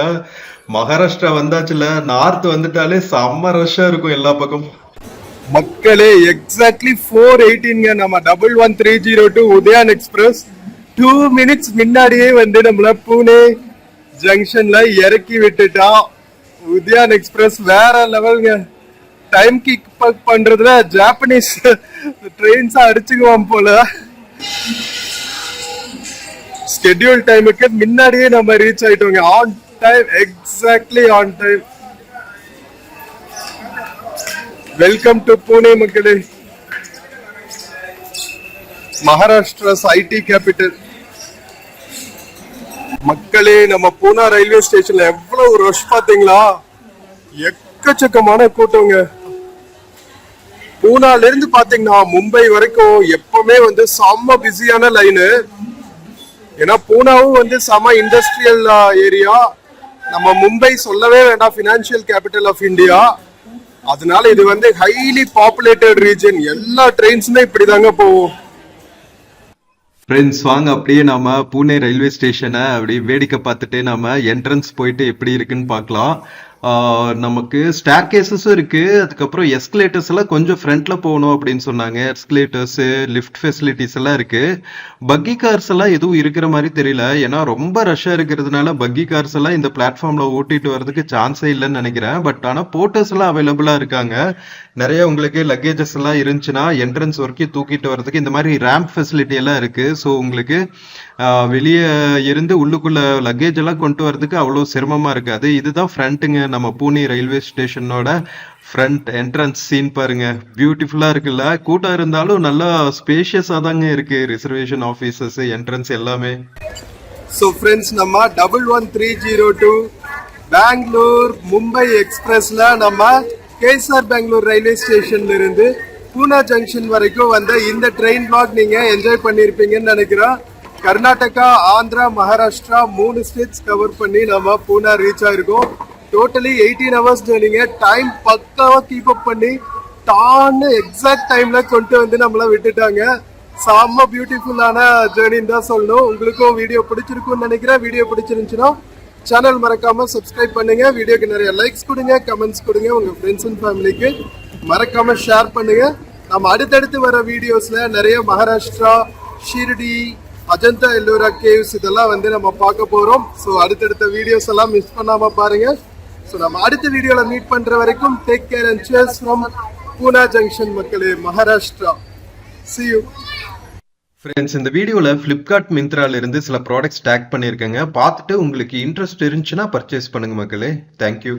மகாராஷ்டிரா வந்தாச்சுல, நார்த் வந்துட்டாலே செம்ம ரஷ்ஷா இருக்கும் எல்லா பக்கம். மக்களே எக்ஸாக்ட்லி 4:18ங்க நம்ம 11302 உதயான் எக்ஸ்பிரஸ் 2 minutes முன்னாடியே வந்து நம்மள பூனே ஜங்ஷன்ல இறக்கி விட்டுட்டா. உதயான் எக்ஸ்பிரஸ் வேற லெவல்ங்க. டைம் கீப் பண்றதுல ஜாப்பனீஸ் ட்ரெயின்ஸ் அடிச்சுக்குவான் போல. ஸ்கெட்யூல் டைமுக்கு முன்னாடியே நம்ம ரீச் ஆயிட்டோங்க. On time, exactly on time. Welcome to Pune மக்களே, மகாராஷ்டிராஸ் ஐடி கேபிட்டல். மக்களே, நம்ம பூனா ரயில்வே ஸ்டேஷன்ல எவ்வளவு ரஷ் பாத்தீங்களா? எக்கச்சக்கமான கூட்டங்க. பூனால இருந்து பாத்தீங்கன்னா மும்பை வரைக்கும் எப்பவுமே வந்து செம்ம பிஸியான லைனு. ஏன்னா பூனாவும் வந்து செம இண்டஸ்ட்ரியல் ஏரியா. நம்ம மும்பை சொல்லவே வேண்டாம், பினான்சியல் கேபிட்டல் ஆஃப் இந்தியா. அதனால இது வந்து ஹைலி பாப்புலேட்டட் ரீஜன். எல்லா ட்ரெயின்ஸுமே இப்படிதாங்க போகும். ஃப்ரெண்ட்ஸ், வாங்க அப்படியே நாம பூனே ரயில்வே ஸ்டேஷனை அப்படி வேடிக்கை பார்த்துட்டு நாம என்ட்ரன்ஸ் போயிட்டு எப்படி இருக்குன்னு பார்க்கலாம். நமக்கு ஸ்டேர் கேசஸும் இருக்கு. அதுக்கப்புறம் எஸ்கலேட்டர்ஸ் எல்லாம் கொஞ்சம் ஃப்ரண்ட்ல போகணும் அப்படின்னு சொன்னாங்க. எஸ்கலேட்டர்ஸ், லிஃப்ட் ஃபெசிலிட்டிஸ் எல்லாம் இருக்கு. பக்கி கார்ஸ் எல்லாம் எதுவும் இருக்கிற மாதிரி தெரியல. ஏன்னா ரொம்ப ரஷ்ஷா இருக்கிறதுனால பக்கி கார்ஸ் எல்லாம் இந்த பிளாட்ஃபார்ம்ல ஓட்டிட்டு வர்றதுக்கு சான்ஸே இல்லைன்னு நினைக்கிறேன். பட் ஆனா போர்ட்டர்ஸ் எல்லாம் அவைலபிளா இருக்காங்க. நிறைய உங்களுக்கு லக்கேஜஸ் எல்லாம் இருந்துச்சுன்னா என்ட்ரன்ஸ் வரைக்கும் தூக்கிட்டு வர்றதுக்கு இந்த மாதிரி ரேம்ப் ஃபெசிலிட்டி எல்லாம் இருக்கு. ஸோ உங்களுக்கு வெளியே இருந்து உள்ளுக்குள்ள லக்கேஜ் எல்லாம் கொண்டு வரதுக்கு அவ்வளோ சிரமமா இருக்காது. இதுதான் ஃப்ரண்ட்டுங்க, நம்ம பூனே ரயில்வே ஸ்டேஷனோட ஃப்ரண்ட் என்ட்ரன்ஸ் சீன் பாருங்க. பியூட்டிஃபுல்லா இருக்குல்ல? கூட்டம் இருந்தாலும் நல்லா ஸ்பேஷியஸா தாங்க இருக்கு. ரிசர்வேஷன் ஆஃபீஸஸ், என்ட்ரன்ஸ் எல்லாமே. ஸோ ஃப்ரெண்ட்ஸ், நம்ம 11302 பெங்களூர் மும்பை எக்ஸ்பிரஸ்ல நம்ம கேஎஸ்ஆர் பெங்களூர் ரயில்வே ஸ்டேஷன்ல இருந்து பூனா ஜங்ஷன் வரைக்கும் வந்த இந்த ட்ரெயின் பிளாக் நீங்க என்ஜாய் பண்ணிருப்பீங்கன்னு நினைக்கிறேன். கர்நாடகா, ஆந்திரா, மகாராஷ்டிரா 3 ஸ்டேட்ஸ் கவர் பண்ணி நம்ம பூனா ரீச் ஆயிருக்கோம். டோட்டலி 18 hours ஜேர்னிங்க. டைம் பக்காவா கீப் அப் பண்ணி டான்னு எக்ஸாக்ட் டைம்ல கொண்டு வந்து நம்மள விட்டுட்டாங்க. செம்ம பியூட்டிஃபுல்லான ஜேர்னின்னு தான் சொல்லணும். உங்களுக்கும் வீடியோ பிடிச்சிருக்கும்னு நினைக்கிறேன். வீடியோ பிடிச்சிருந்துச்சுன்னா சேனல் மறக்காம சப்ஸ்கிரைப் பண்ணுங்க. வீடியோக்கு நிறைய லைக்ஸ் கொடுங்க, கமெண்ட்ஸ் கொடுங்க. உங்க ஃப்ரெண்ட்ஸ் அண்ட் ஃபேமிலிக்கு மறக்காம ஷேர் பண்ணுங்க. நம்ம அடுத்தடுத்து வர வீடியோஸ்ல நிறைய மகாராஷ்டிரா, ஷிர்டி, அஜந்தா எல்லோரா கேவ்ஸ் இதெல்லாம் வந்து நம்ம பார்க்க போறோம். ஸோ அடுத்தடுத்த வீடியோஸ் எல்லாம் மிஸ் பண்ணாம பாருங்க. ஸோ நம்ம அடுத்த வீடியோல மீட் பண்ற வரைக்கும் take care and chairs from Poona junction மக்களே, மகாராஷ்டிரா. See you. ஃப்ரெண்ட்ஸ், இந்த வீடியோல Flipkart மிந்த்ரால இருந்து சில ப்ராடக்ட்ஸ் டேக் பண்ணியிருக்கேங்க. பார்த்துட்டு உங்களுக்கு இன்ட்ரெஸ்ட் இருந்துச்சுன்னா பர்ச்சேஸ் பண்ணுங்க மக்களே. தேங்க்யூ.